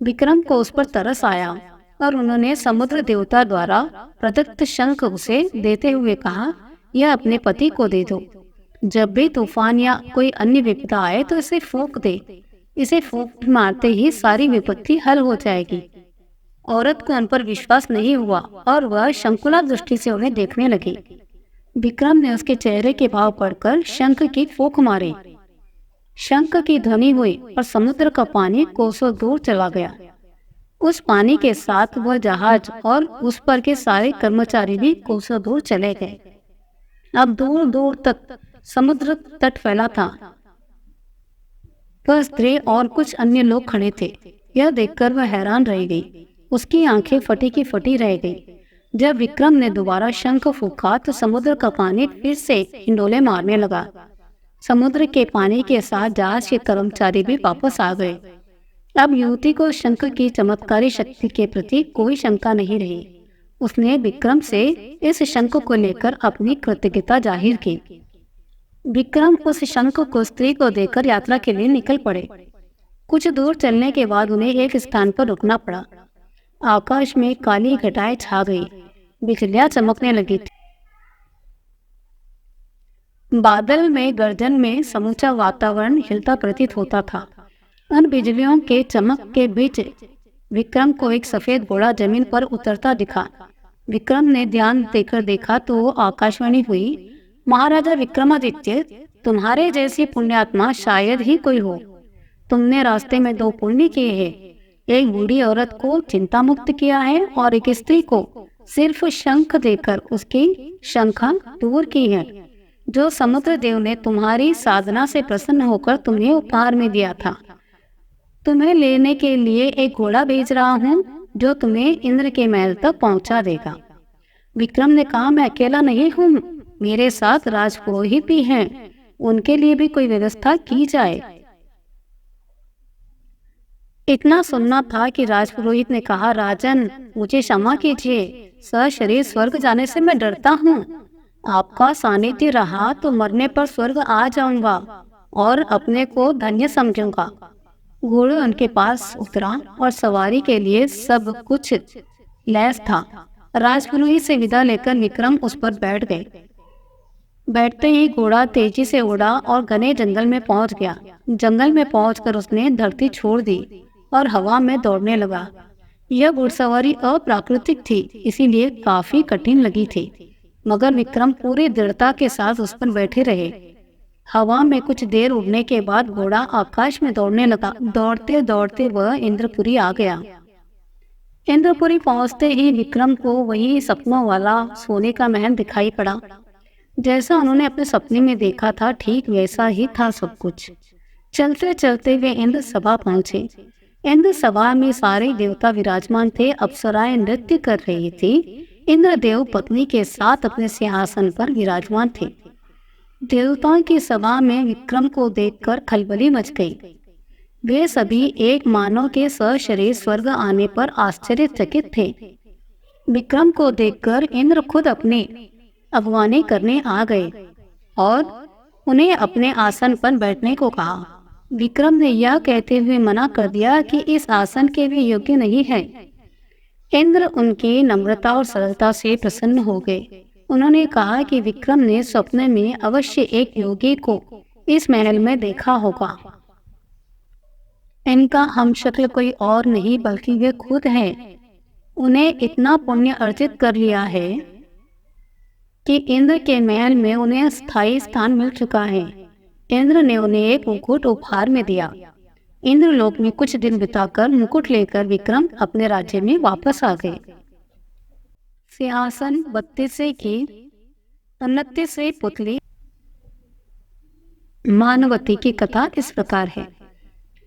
विक्रम को उस पर तरस आया और उन्होंने समुद्र देवता द्वारा प्रदत्त शंख उसे देते हुए कहा, यह अपने पति को दे दो। जब भी तूफान या कोई अन्य विपदा आए तो इसे फूंक दे। इसे फूंक मारते ही सारी विपत्ति हल हो जाएगी। औरत को उन पर विश्वास नहीं हुआ और वह शंकुला दृष्टि से उन्हें देखने लगी। विक्रम ने उसके चेहरे के भाव पढ़कर शंख की फूंक मारी। शंख की ध्वनि हुई और समुद्र का पानी कोसों दूर चला गया। उस पानी के साथ वह जहाज और उस पर के सारे कर्मचारी भी कोसों दूर चले गए। अब दूर दूर तक समुद्र तट फैला था। वह स्त्री और कुछ अन्य लोग खड़े थे। यह देखकर वह हैरान रह गई। उसकी आंखें फटी की फटी रह गई। जब विक्रम ने दोबारा शंख फूंका तो समुद्र का पानी फिर से हिंडोले मारने लगा। समुद्र के पानी के साथ जहाज के कर्मचारी भी वापस आ गए। अब युवती को शंख की चमत्कारी शक्ति के प्रति कोई शंका नहीं रही। उसने विक्रम से इस शंख को लेकर अपनी कृतज्ञता जाहिर की। विक्रम उस शंख को स्त्री को देकर यात्रा के लिए निकल पड़े। कुछ दूर चलने के बाद उन्हें एक स्थान पर रुकना पड़ा। आकाश में काली घटाएं छा गई, बिजलियां चमकने लगी थी। बादल में गर्जन में समूचा वातावरण हिलता प्रतीत होता था। उन बिजलियों के चमक के बीच विक्रम को एक सफेद घोड़ा जमीन पर उतरता दिखा। विक्रम ने ध्यान देकर देखा तो आकाशवाणी हुई, महाराजा विक्रमादित्य, तुम्हारे जैसी पुण्यात्मा शायद ही कोई हो। तुमने रास्ते में 2 पुण्य किए हैं, एक बूढ़ी औरत को चिंता मुक्त किया है और एक स्त्री को सिर्फ शंख देकर उसकी शंका दूर की है, जो समुद्र देव ने तुम्हारी साधना से प्रसन्न होकर तुम्हें उपहार में दिया था। तुम्हें लेने के लिए एक घोड़ा भेज रहा हूँ जो तुम्हें इंद्र के महल तक पहुंचा देगा। विक्रम ने कहा, मैं अकेला नहीं हूँ, मेरे साथ राजपुरोहित भी हैं, उनके लिए भी कोई व्यवस्था की जाए। इतना सुनना था कि राजपुरोहित ने कहा, राजन मुझे क्षमा कीजिए, सशरीर स्वर्ग जाने से मैं डरता हूँ। आपका सानिध्य रहा तो मरने पर स्वर्ग आ जाऊंगा और अपने को धन्य समझूंगा। घोड़ा उनके पास उतरा और सवारी के लिए सब कुछ लैस था। राजपुरोहित से विदा लेकर विक्रम उस पर बैठ गए। बैठते ही घोड़ा तेजी से उड़ा और घने जंगल में पहुंच गया। जंगल में पहुंचकर उसने धरती छोड़ दी और हवा में दौड़ने लगा। यह घुड़सवारी अप्राकृतिक थी, इसीलिए काफी कठिन लगी थी, मगर विक्रम पूरी दृढ़ता के साथ उस पर बैठे रहे। हवा में कुछ देर उड़ने के बाद घोड़ा आकाश में दौड़ने लगा। दौड़ते दौड़ते वह इंद्रपुरी आ गया। इंद्रपुरी पहुंचते ही विक्रम को वही सपनों वाला सोने का महल दिखाई पड़ा। जैसा उन्होंने अपने सपने में देखा था, ठीक वैसा ही था सब कुछ। चलते चलते वे इंद्र सभा पहुंचे। इंद्र सभा में सारे देवता विराजमान थे। अप्सराएं नृत्य कर रही थी। इंद्रदेव पत्नी के साथ अपने सिंहासन पर विराजमान थे। देवताओं की सभा में विक्रम को देखकर खलबली मच गई। वे सभी एक मानव के सशरीर स्वर्ग आने पर आश्चर्यचकित थे। विक्रम को देखकर इंद्र खुद अपनी अगवानी करने आ गए और उन्हें अपने आसन पर बैठने को कहा। विक्रम ने यह कहते हुए मना कर दिया कि इस आसन के भी योग्य नहीं है। इंद्र उनकी नम्रता और सरलता से प्रसन्न हो गए। उन्होंने कहा कि विक्रम ने सपने में अवश्य एक योगी को इस महल में देखा होगा। इनका हमशक्ल कोई और नहीं बल्कि वे खुद हैं। उन्हें इतना पुण्य अर्जित कर लिया है कि इंद्र के महल में उन्हें स्थायी स्थान मिल चुका है। इंद्र ने उन्हें एक मुकुट उपहार में दिया। इंद्रलोक में कुछ दिन बिताकर मुकुट लेकर विक्रम अपने राज्य में वापस आ गए। सिंहासन 32 की 29 पुतली मानवती की कथा इस प्रकार है।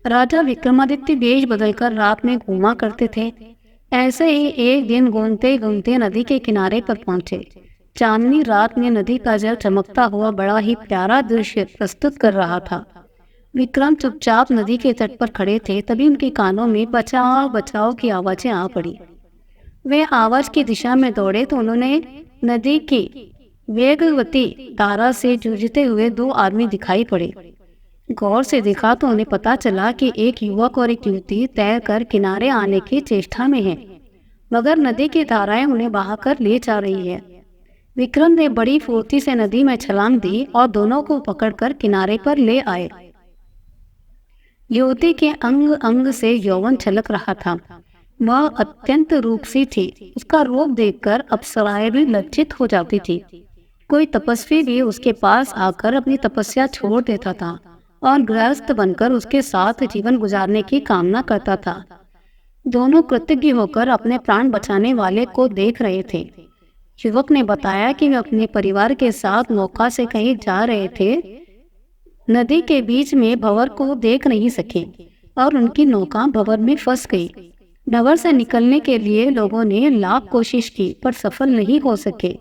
राजा विक्रमादित्य वेश बदलकर रात में घूमा करते थे। ऐसे ही एक दिन घूमते घूमते नदी के किनारे पर पहुंचे। चांदनी रात में नदी का जल चमकता हुआ बड़ा ही प्यारा दृश्य प्रस्तुत कर रहा था। विक्रम चुपचाप नदी के तट पर खड़े थे। तभी उनके कानों में बचाओ बचाओ की आवाजें आ पड़ी। वे आवाज की दिशा में दौड़े तो उन्होंने नदी की वेगवती धारा से जूझते हुए 2 आदमी दिखाई पड़े। गौर से देखा तो उन्हें पता चला कि एक युवक और एक युवती तैरकर किनारे आने की चेष्टा में हैं, मगर नदी की धाराएं उन्हें बहाकर ले जा रही है। विक्रम ने बड़ी फुर्ती से नदी में छलांग दी और दोनों को पकड़कर किनारे पर ले आए। युवती के अंग अंग से यौवन छलक रहा था। वह अत्यंत रूपसी थी। उसका रूप देखकर अप्सराएं भी लज्जित हो जाती थी। कोई तपस्वी भी उसके पास आकर अपनी तपस्या छोड़ देता था और गृहस्थ बनकर उसके साथ जीवन गुजारने की कामना करता था। दोनों कृतज्ञ होकर अपने प्राण बचाने वाले को देख रहे थे। युवक ने बताया कि वे अपने परिवार के साथ नौका से कहीं जा रहे थे। नदी के बीच में भंवर को देख नहीं सके और उनकी नौका भंवर में फंस गई। नगर से निकलने के लिए लोगों ने लाख कोशिश की पर सफल नहीं हो सके।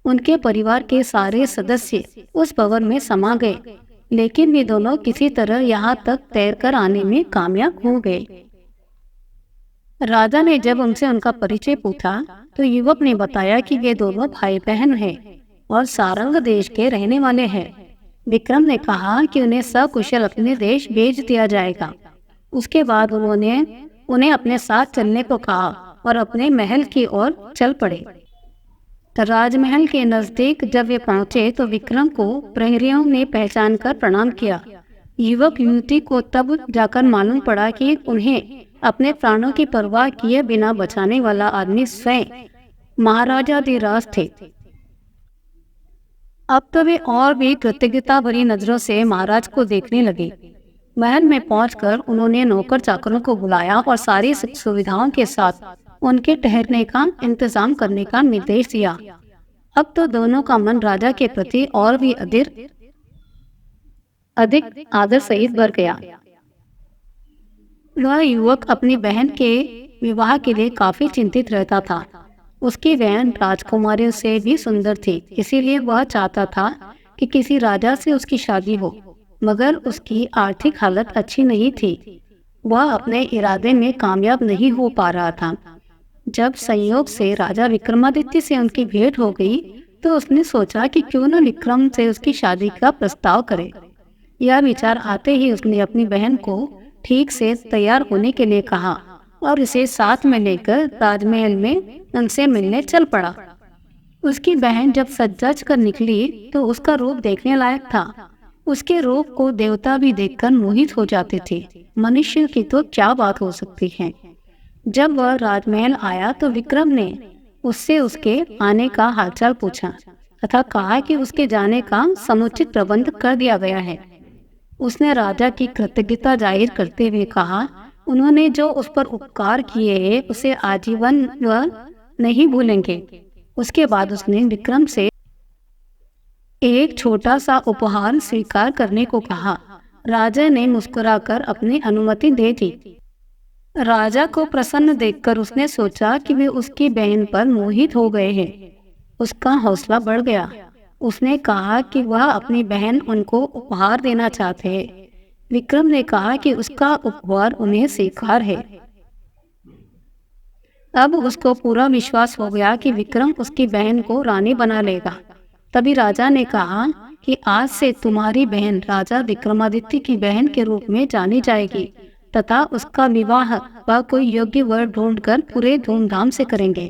उनके परिवार के सारे सदस्य उस भवन में समा गए, लेकिन वे दोनों किसी तरह यहाँ तक तैरकर आने में कामयाब हो गए। राजा ने जब उनसे उनका परिचय पूछा तो युवक ने बताया कि वे दोनों भाई बहन हैं और सारंग देश के रहने वाले हैं। विक्रम ने कहा कि उन्हें सकुशल अपने देश भेज दिया जाएगा। उसके बाद उन्होंने उन्हें अपने साथ चलने को कहा और अपने महल की ओर चल पड़े। राजमहल के नजदीक जब वे पहुंचे तो विक्रम को प्रहरियों ने पहचान कर प्रणाम किया। युवक युवती को तब जाकर मालूम पड़ा कि उन्हें अपने प्राणों की परवाह किए बिना बचाने वाला आदमी स्वयं महाराजाधिराज थे। अब तो वे और भी कृतज्ञता भरी नजरों से महाराज को देखने लगे। महल में पहुंचकर उन्होंने नौकर चाकरों को बुलाया और सारी सुख सुविधाओं के साथ उनके ठहरने का इंतजाम करने का निर्देश दिया। अब तो दोनों का मन राजा के प्रति और भी अधिक आदर सहित भर गया। वह युवक अपनी बहन के विवाह के लिए काफी चिंतित रहता था। उसकी बहन राजकुमारियों से भी सुंदर थी, इसीलिए वह चाहता था कि किसी राजा से उसकी शादी हो, मगर उसकी आर्थिक हालत अच्छी नहीं थी। वह अपने इरादे में कामयाब नहीं हो पा रहा था। जब संयोग से राजा विक्रमादित्य से उनकी भेंट हो गई तो उसने सोचा कि क्यों न विक्रम से उसकी शादी का प्रस्ताव करे। यह विचार आते ही उसने अपनी बहन को ठीक से तैयार होने के लिए कहा और इसे साथ में लेकर राजमहल में उनसे मिलने चल पड़ा। उसकी बहन जब सज कर निकली तो उसका रूप देखने लायक था। उसके रूप को देवता भी देखकर मोहित हो जाते थे। मनुष्य की तो क्या बात हो सकती है। जब वह राजमहल आया तो विक्रम ने उससे उसके आने का हालचाल पूछा तथा कहा कि उसके जाने का समुचित प्रबंध कर दिया गया है। उसने राजा की कृतज्ञता जाहिर करते हुए कहा, उन्होंने जो उस पर उपकार किए उसे आजीवन वह नहीं भूलेंगे। उसके बाद उसने विक्रम से एक छोटा सा उपहार स्वीकार करने को कहा। राजा ने मुस्कुराकर अपनी अनुमति दे दी। राजा को प्रसन्न देखकर उसने सोचा कि वे उसकी बहन पर मोहित हो गए हैं। उसका हौसला बढ़ गया। उसने कहा कि वह अपनी बहन उनको उपहार देना चाहते हैं। विक्रम ने कहा कि उसका उपहार उन्हें स्वीकार है। अब उसको पूरा विश्वास हो गया कि विक्रम उसकी बहन को रानी बना लेगा। तभी राजा ने कहा कि आज से तुम्हारी बहन राजा विक्रमादित्य की बहन के रूप में जानी जाएगी तथा उसका विवाह वह कोई योग्य वर ढूंढकर पूरे धूमधाम से करेंगे।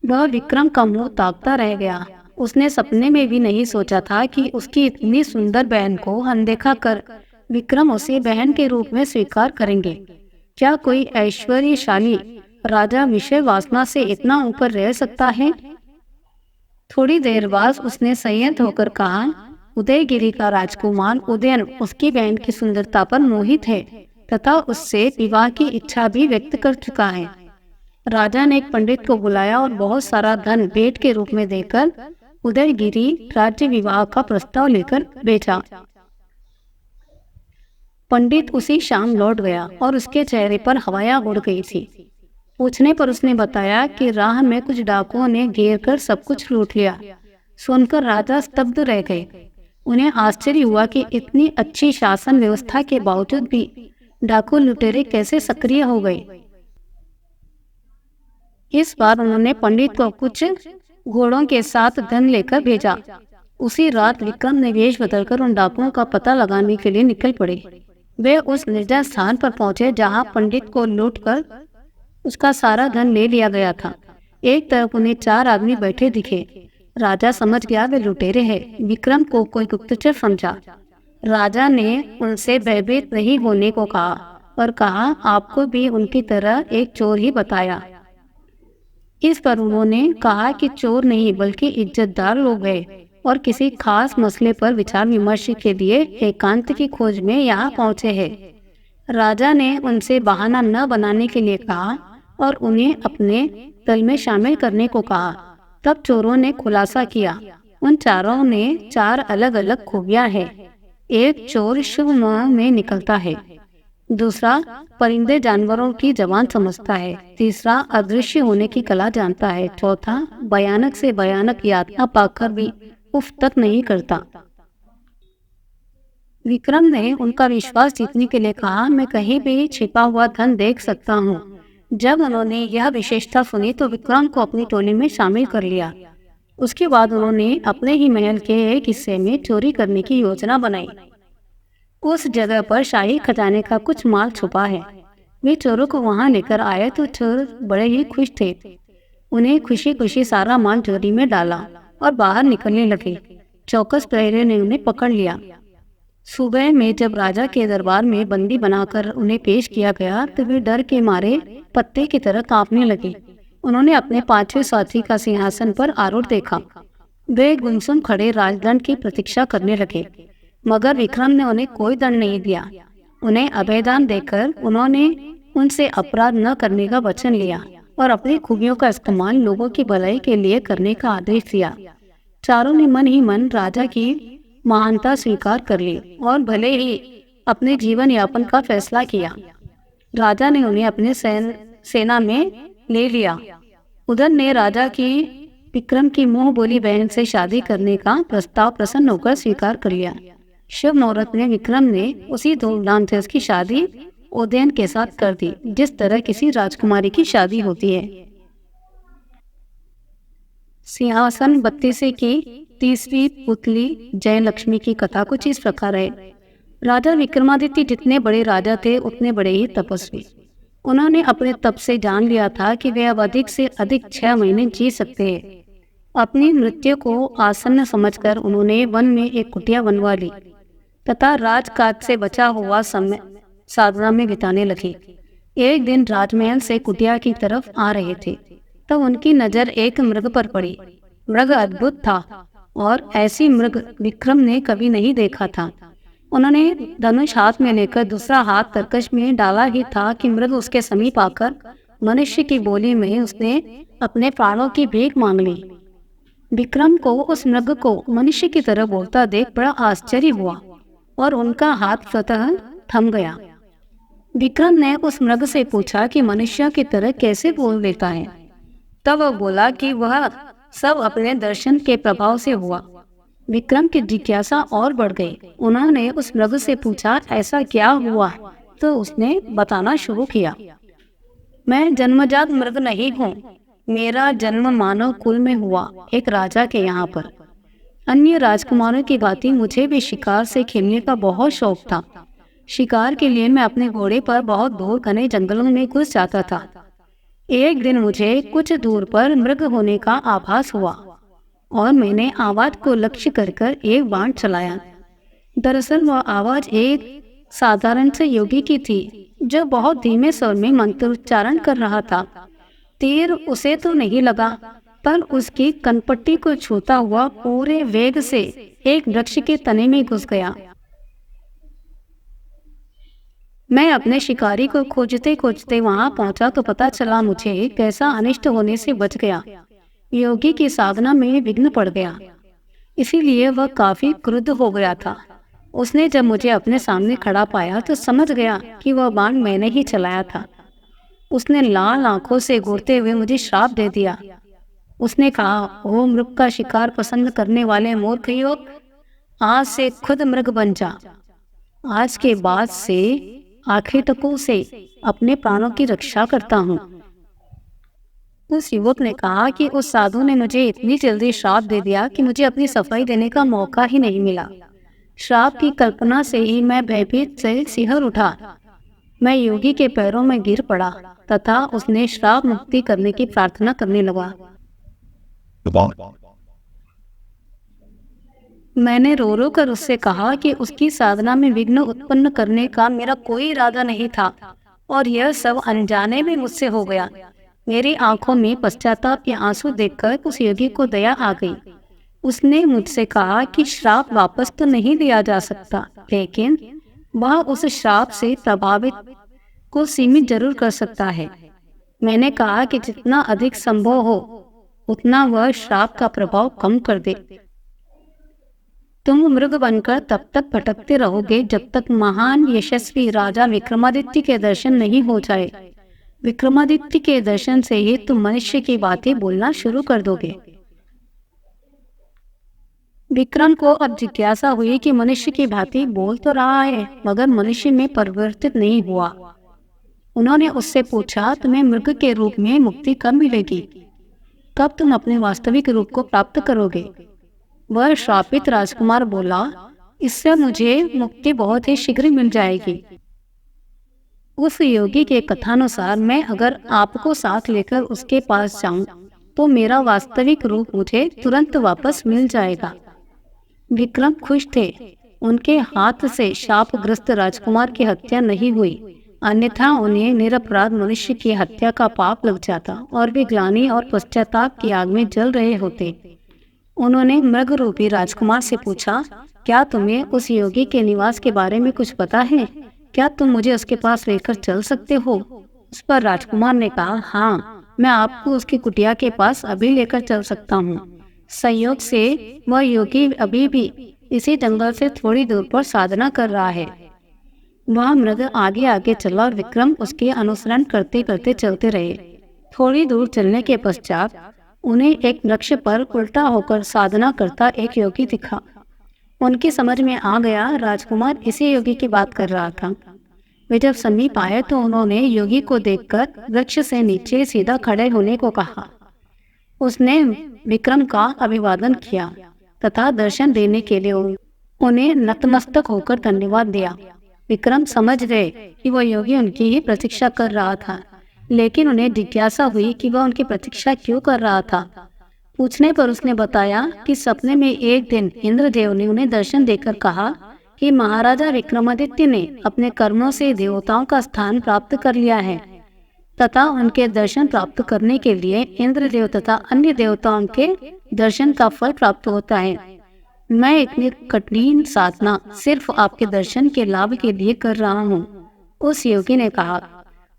वह विक्रम का मुंह ताकता रह गया। उसने सपने में भी नहीं सोचा था कि उसकी इतनी सुंदर बहन को अनदेखा कर विक्रम उसे बहन के रूप में स्वीकार करेंगे। क्या कोई ऐश्वर्यशाली राजा विषय वासना से इतना ऊपर रह सकता है? थोड़ी देर बाद उसने संयत होकर कहा, उदयगिरी का राजकुमार उदयन उसकी बहन की सुंदरता पर मोहित है तथा उससे विवाह की इच्छा भी व्यक्त कर चुका है। राजा ने एक पंडित को बुलाया और बहुत सारा धन भेंट के रूप में देकर उदयगिरी राज्य विवाह का प्रस्ताव लेकर भेजा। पंडित उसी शाम लौट गया और उसके चेहरे पर हवाएं उड़ गई थी। पूछने पर उसने बताया कि राह में कुछ डाकुओं ने घेर कर सब कुछ लूट लिया। सुनकर राजा स्तब्ध रह गए। उन्हें आश्चर्य हुआ कि इतनी अच्छी शासन व्यवस्था के बावजूद भी डाकू लुटेरे कैसे सक्रिय हो गए। इस बार उन्होंने पंडित को कुछ घोड़ों के साथ धन लेकर भेजा। उसी रात विक्रम ने वेश बदलकर उन डाकुओं का पता लगाने के लिए निकल पड़े। वे उस निर्जन स्थान पर पहुंचे जहां पंडित को लूटकर उसका सारा धन ले लिया गया था। एक तरफ उन्हें 4 आदमी बैठे दिखे। राजा समझ गया वे लुटेरे हैं। विक्रम को कोई गुप्तचर समझा। राजा ने उनसे भयभीत नहीं होने को कहा और कहा, आपको भी उनकी तरह एक चोर ही बताया। इस पर उन्होंने कहा कि चोर नहीं बल्कि इज्जतदार लोग हैं और किसी खास मसले पर विचार विमर्श के लिए एकांत की खोज में यहाँ पहुँचे हैं। राजा ने उनसे बहाना न बनाने के लिए कहा और उन्हें अपने दल में शामिल करने को कहा। तब चोरों ने खुलासा किया, उन चारों ने 4 अलग अलग खूबियां हैं। एक चोर शुभ माह में निकलता है, दूसरा, परिंदे जानवरों की जबान समझता है। तीसरा, अदृश्य होने की कला जानता है। चौथा, भयानक से भयानक यातना पाकर भी उफ तक नहीं करता। विक्रम ने उनका विश्वास जीतने के लिए कहा, मैं कहीं भी छिपा हुआ धन देख सकता हूँ। जब उन्होंने यह विशेषता सुनी तो विक्रम को अपनी टोली में शामिल कर लिया। उसके बाद उन्होंने अपने ही महल के एक हिस्से में चोरी करने की योजना बनाई। उस जगह पर शाही खजाने का कुछ माल छुपा है। वे चोरों को वहां लेकर आए तो चोर बड़े ही खुश थे। उन्हें खुशी खुशी सारा माल चोरी में डाला और बाहर निकलने लगे। चौकस प्रहरी ने उन्हें पकड़ लिया। सुबह में जब राजा के दरबार में बंदी बनाकर उन्हें पेश किया गया तो वे डर के मारे पत्ते की तरह कांपने लगे। उन्होंने अपने पांचवें साथी का सिंहासन पर आरूढ़ देखा। वे गुमसुम खड़े राजदंड की प्रतीक्षा करने लगे, मगर विक्रम ने उन्हें कोई दंड नहीं दिया। उन्हें अभयदान देकर उन्होंने उनसे अपराध न करने का वचन लिया और अपनी खूबियों का इस्तेमाल लोगों की भलाई के लिए करने का आदेश दिया। चारों ने मन ही मन राजा की महानता स्वीकार कर ली और भले ही अपने जीवन यापन का फैसला किया। राजा ने उन्हें अपने सेना में ले लिया। उधर ने राजा की विक्रम की मुंह बोली बहन से शादी करने का प्रस्ताव प्रसन्न होकर स्वीकार कर लिया। शुभ मुहूर्त में विक्रम ने उसी धूमधाम से उसकी शादी उदयन के साथ कर दी, जिस तरह किसी राजकुमारी की शादी होती है। सिंहासन बत्तीसी की तीसरी पुतली जयलक्ष्मी की कथा कुछ इस प्रकार है। राजा विक्रमादित्य जितने बड़े राजा थे उतने बड़े ही तपस्वी। उन्होंने अपने तप से जान लिया था कि वे अब अधिक से अधिक 6 महीने जी सकते हैं। अपनी मृत्यु को आसन्न समझकर उन्होंने वन में एक कुटिया बनवा ली तथा राजकाज से बचा हुआ समय साधना में बिताने लगे। एक दिन राजमहल से कुटिया की तरफ आ रहे थे तब उनकी नजर एक मृग पर पड़ी। मृग अद्भुत था और ऐसी मृग विक्रम ने कभी नहीं देखा था। उन्होंने धनुष हाथ में लेकर दूसरा हाथ तरकश में डाला ही था कि मृग उसके समीप आकर मनुष्य की बोली में उसने अपने प्राणों की भीख मांग ली। विक्रम को उस मृग को मनुष्य की तरह बोलता देख बड़ा आश्चर्य हुआ और उनका हाथ स्वतः थम गया। विक्रम ने उस मृग से पूछा कि मनुष्य की तरह कैसे बोल लेता है। तब वह बोला कि वह सब अपने दर्शन के प्रभाव से हुआ। विक्रम की जिज्ञासा और बढ़ गई। उन्होंने उस मृग से पूछा, ऐसा क्या हुआ? तो उसने बताना शुरू किया, मैं जन्मजात मृग नहीं हूँ। मेरा जन्म मानव कुल में हुआ, एक राजा के यहाँ पर। अन्य राजकुमारों की भांति मुझे भी शिकार से खेलने का बहुत शौक था। शिकार के लिए मैं अपने घोड़े पर बहुत दूर घने जंगलों में घुस जाता था। एक दिन मुझे कुछ दूर पर मृग होने का आभास हुआ और मैंने आवाज को लक्ष्य कर एक बाण चलाया। दरअसल वह आवाज एक साधारण से योगी की थी जो बहुत धीमे स्वर में मंत्रोच्चारण कर रहा था। तीर उसे तो नहीं लगा, पर उसकी कनपट्टी को छूता हुआ पूरे वेग से एक वृक्ष के तने में घुस गया। मैं अपने शिकारी को खोजते खोजते वहां पहुंचा तो पता चला मुझे कैसा अनिष्ट होने से बच गया। योगी की साधना में विघ्न पड़ गया, इसीलिए वह काफी क्रुद्ध हो गया था। उसने जब मुझे अपने सामने खड़ा पाया तो समझ गया कि वह बाण मैंने ही चलाया था। उसने लाल आंखों से घूरते हुए मुझे श्राप दे दिया। उसने कहा, ओ मृग का शिकार पसंद करने वाले मूर्ख युवक, आज से खुद मृग बन जा। आज के बाद से आखिरी तक से अपने प्राणों की रक्षा करता हूँ। उस युवक ने कहा कि उस साधु ने मुझे इतनी जल्दी श्राप दे दिया कि मुझे अपनी सफाई देने का मौका ही नहीं मिला। श्राप की कल्पना से ही मैं भयभीत से सिहर उठा। मैं योगी के पैरों में गिर पड़ा तथा उसने श्राप मुक्ति करने की प्रार्थना करने लगा। मैंने रो रो कर उससे कहा कि उसकी साधना में विघ्न उत्पन्न करने का मेरा कोई इरादा नहीं था और यह सब अनजाने में मुझसे हो गया। मेरी आंखों में पश्चाताप के आंसू देखकर उस योगी को दया आ गई। उसने मुझसे कहा कि श्राप वापस तो नहीं दिया जा सकता, लेकिन वह उस श्राप से प्रभावित को सीमित जरूर कर सकता है। मैंने कहा कि जितना अधिक संभव हो उतना वह श्राप का प्रभाव कम कर दे। तुम मृग बनकर तब तक भटकते रहोगे जब तक महान यशस्वी राजा विक्रमादित्य के दर्शन नहीं हो जाए। विक्रमादित्य के दर्शन से ही तुम मनुष्य की बातें बोलना शुरू कर दोगे। विक्रम को अब जिज्ञासा हुई कि मनुष्य की भांति बोल तो रहा है मगर मनुष्य में परिवर्तित नहीं हुआ। उन्होंने उससे पूछा, तुम्हें मृग के रूप में मुक्ति कब मिलेगी? कब तुम अपने वास्तविक रूप को प्राप्त करोगे? वह श्रापित राजकुमार बोला, इससे मुझे मुक्ति बहुत ही शीघ्र मिल जाएगी। उस योगी के कथानुसार मैं अगर आपको साथ लेकर उसके पास जाऊं तो मेरा वास्तविक रूप मुझे तुरंत वापस मिल जाएगा। विक्रम खुश थे। उनके हाथ से शापग्रस्त राजकुमार की हत्या नहीं हुई, अन्यथा उन्हें निरपराध मनुष्य की हत्या का पाप लग जाता और वे ग्लानि और पश्चाताप की आग में जल रहे होते। उन्होंने मृग रूपी राजकुमार से पूछा, क्या तुम्हें उस योगी के निवास के बारे में कुछ पता है? क्या तुम मुझे उसके पास लेकर चल सकते हो? उस पर राजकुमार ने कहा, हाँ, मैं आपको उसकी कुटिया के पास अभी लेकर चल सकता हूँ। संयोग से वह योगी अभी भी इसी जंगल से थोड़ी दूर पर साधना कर रहा है। वह मृग आगे आगे चला और विक्रम उसके अनुसरण करते करते चलते रहे। थोड़ी दूर चलने के पश्चात उन्हें एक वृक्ष पर उल्टा होकर साधना करता एक योगी दिखा। उनकी समझ में आ गया राजकुमार इसी योगी की बात कर रहा था। वे जब समीप आए तो उन्होंने योगी को देखकर वृक्ष से नीचे सीधा खड़े होने को कहा। उसने विक्रम का अभिवादन किया तथा दर्शन देने के लिए उन्हें नतमस्तक होकर धन्यवाद दिया। विक्रम समझ गए कि वह योगी उनकी ही प्रतीक्षा कर रहा था, लेकिन उन्हें जिज्ञासा हुई कि वह उनकी प्रतीक्षा क्यों कर रहा था। पूछने पर उसने बताया कि सपने में एक दिन इंद्रदेव ने उन्हें दर्शन देकर कहा कि महाराजा विक्रमादित्य ने अपने कर्मों से देवताओं का स्थान प्राप्त कर लिया है तथा उनके दर्शन प्राप्त करने के लिए इंद्रदेव तथा अन्य देवताओं के दर्शन का फल प्राप्त होता है। मैं इतनी कठिन साधना सिर्फ आपके दर्शन के लाभ के लिए कर रहा हूँ। उस योगी ने कहा।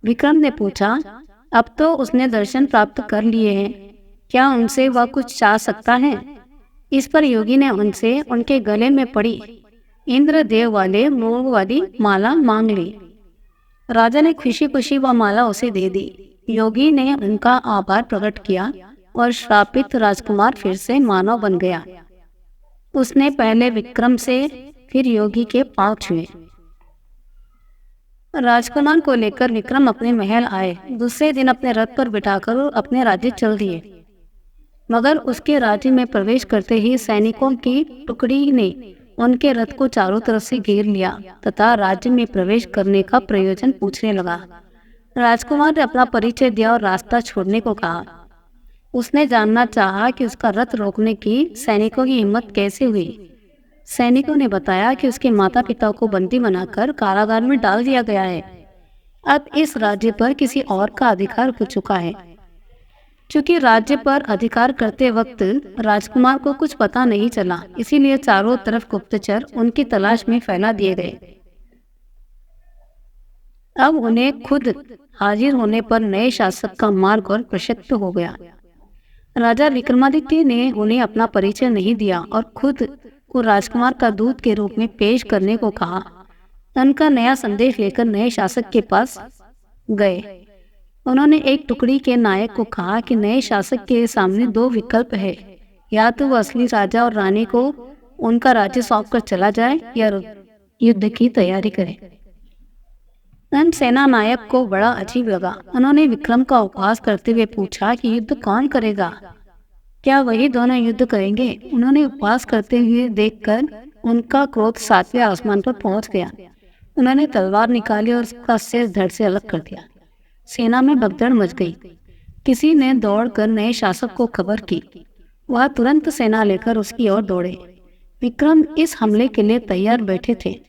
विक्रम ने पूछा, अब तो उसने दर्शन प्राप्त कर लिए हैं, क्या उनसे वह कुछ चाह सकता है? इस पर योगी ने उनसे उनके गले में पड़ी इंद्रदेव वाले मोह वाली माला मांग ली। राजा ने खुशी खुशी वह माला उसे दे दी। योगी ने उनका आभार प्रकट किया और श्रापित राजकुमार फिर से मानव बन गया। उसने पहले विक्रम से फिर योगी के पांव छुए। राजकुमार को लेकर विक्रम अपने महल आए। दूसरे दिन अपने रथ पर बिठाकर अपने राज्य चल दिए, मगर उसके राज्य में प्रवेश करते ही सैनिकों की टुकड़ी ने उनके रथ को चारों तरफ से घेर लिया तथा राज्य में प्रवेश करने का प्रयोजन पूछने लगा। राजकुमार ने अपना परिचय दिया और रास्ता छोड़ने को कहा। उसने जानना चाहा कि उसका रथ रोकने की सैनिकों की हिम्मत कैसे हुई। सैनिकों ने बताया कि उसके माता पिता को बंदी बनाकर कारागार में डाल दिया गया है। अब इस राज्य पर किसी और का अधिकार हो चुका है। चूंकि राज्य पर अधिकार करते वक्त राजकुमार को कुछ पता नहीं चला, इसीलिए चारों तरफ गुप्तचर उनकी तलाश में फैला दिए गए। अब उन्हें खुद हाजिर होने पर नए शासक का मार्ग और प्रशस्त हो गया। राजा विक्रमादित्य ने उन्हें अपना परिचय नहीं दिया और खुद को राजकुमार का दूत के रूप में पेश करने को कहा। उनका नया संदेश लेकर नए शासक के पास गए। उन्होंने एक टुकड़ी के नायक को कहा कि नए शासक के सामने दो विकल्प है, या तो वो असली राजा और रानी को उनका राज्य सौंपकर चला जाए या युद्ध की तैयारी करे। सेना नायक को बड़ा अजीब लगा। उन्होंने विक्रम का उपहास करते हुए पूछा कि युद्ध कौन करेगा? क्या वही दोनों युद्ध करेंगे? उन्होंने उपहास करते हुए देखकर उनका क्रोध 7वें आसमान पर पहुंच गया। उन्होंने तलवार निकाली और उसका सिर धड़ से अलग कर दिया। सेना में भगदड़ मच गई। किसी ने दौड़कर नए शासक को खबर की। वह तुरंत सेना लेकर उसकी ओर दौड़े। विक्रम इस हमले के लिए तैयार बैठे थे।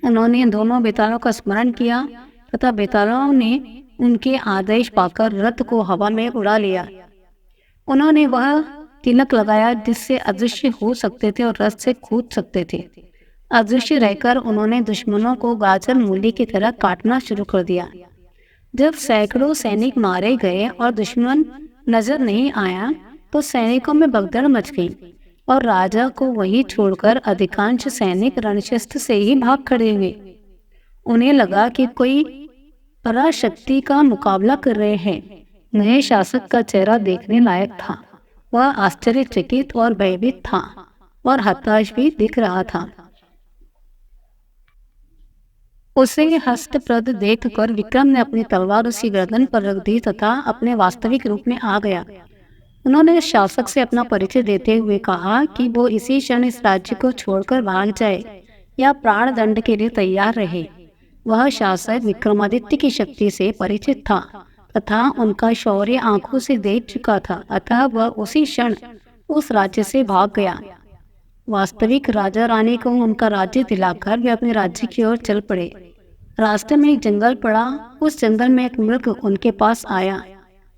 उन्होंने दोनों बेतालों का स्मरण किया तथा बेतालों ने उनके आदेश पाकर रथ को हवा में उड़ा लिया। उन्होंने वह तिलक लगाया जिससे अदृश्य हो सकते थे और रथ से कूद सकते थे। अदृश्य रहकर उन्होंने दुश्मनों को गाजर मूली की तरह काटना शुरू कर दिया। जब सैकड़ों सैनिक मारे गए और दुश्मन नजर नहीं आया तो सैनिकों में भगदड़ मच गई। और राजा को वहीं छोड़कर अधिकांश सैनिक रणक्षेत्र से ही भाग खड़े हुए। उन्हें लगा कि कोई पराशक्ति का मुकाबला कर रहे हैं। नए शासक का चेहरा देखने लायक था। वह आश्चर्यचकित और भयभीत था और हताश भी दिख रहा था। उसे हस्तप्रद देखकर विक्रम ने अपनी तलवार उसकी गर्दन पर रख दी तथा अपने वास्तविक रूप में आ गया। उन्होंने शासक से अपना परिचय देते हुए कहा कि वो इसी क्षण इस राज्य को छोड़कर भाग जाए या प्राण दंड के लिए तैयार रहे। वह शासक विक्रमादित्य की शक्ति से परिचित था तथा उनका शौर्य आंखों से देख चुका था, अतः वह उसी क्षण उस राज्य से भाग गया। वास्तविक राजा रानी को उनका राज्य दिलाकर वे अपने राज्य की ओर चल पड़े। रास्ते में एक जंगल पड़ा। उस जंगल में एक मृग उनके पास आया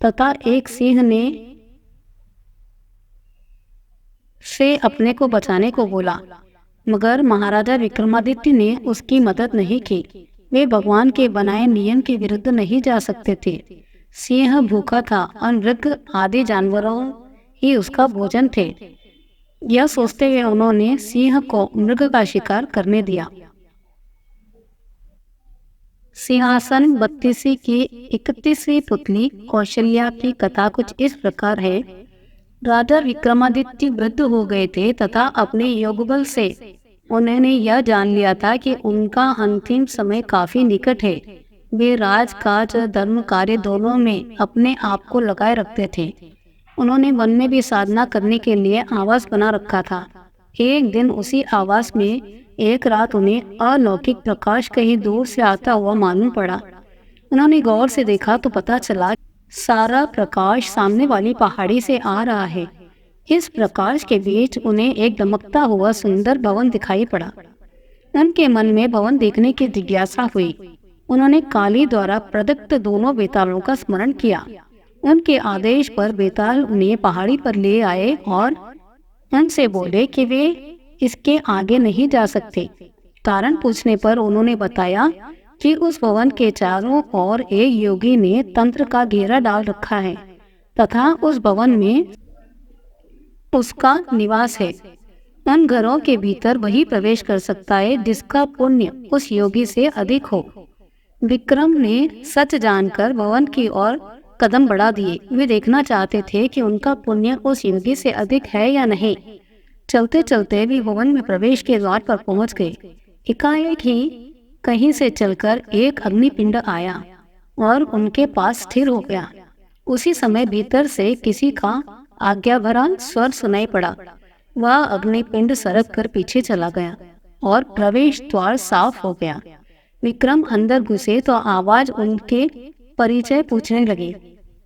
तथा एक सिंह ने से अपने को बचाने को बोला, मगर महाराजा विक्रमादित्य ने उसकी मदद नहीं की। वे भगवान के बनाए नियम के विरुद्ध नहीं जा सकते थे। सिंह भूखा था और मृग आदि जानवरों ही उसका भोजन थे। यह सोचते हुए उन्होंने सिंह को मृग का शिकार करने दिया। सिंहासन 32 की 31वीं पुतली कौशल्या की कथा कुछ इस प्रकार है। राजा विक्रमादित्य वृद्ध हो गए थे तथा अपने योगबल से उन्होंने यह जान लिया था कि उनका अंतिम समय काफी निकट है। वे राजकाज और धर्म कार्य दोनों में अपने आप को लगाए रखते थे। उन्होंने वन में भी साधना करने के लिए आवास बना रखा था। एक दिन उसी आवास में एक रात उन्हें अलौकिक प्रकाश कहीं दूर से आता हुआ मालूम पड़ा। उन्होंने गौर से देखा तो पता चला सारा प्रकाश सामने वाली पहाड़ी से आ रहा है। इस प्रकाश के बीच उन्हें एक दमकता हुआ सुंदर भवन दिखाई पड़ा। उनके मन में भवन देखने की जिज्ञासा हुई। उन्होंने काली द्वारा प्रदत्त दोनों बेतालों का स्मरण किया। उनके आदेश पर बेताल उन्हें पहाड़ी पर ले आए और उनसे बोले कि वे इसके आगे नहीं जा सकते। कारण पूछने पर उन्होंने बताया कि उस भवन के चारों ओर एक योगी ने तंत्र का घेरा डाल रखा है तथा उस भवन में उसका निवास है। उन घरों के भीतर वही प्रवेश कर सकता है जिसका पुण्य उस योगी से अधिक हो। विक्रम ने सच जानकर भवन की ओर कदम बढ़ा दिए। वे देखना चाहते थे कि उनका पुण्य उस योगी से अधिक है या नहीं। चलते चलते वे भवन में प्रवेश के द्वार पर पहुंच गए। एकाएक ही कहीं से चलकर एक अग्निपिंड आया और उनके पास स्थिर हो गया। उसी समय भीतर से किसी का आज्ञा भरा स्वर सुनाई पड़ा। वह अग्निपिंड सरक कर पीछे चला गया और प्रवेश द्वार साफ हो गया। विक्रम अंदर घुसे तो आवाज उनके परिचय पूछने लगी।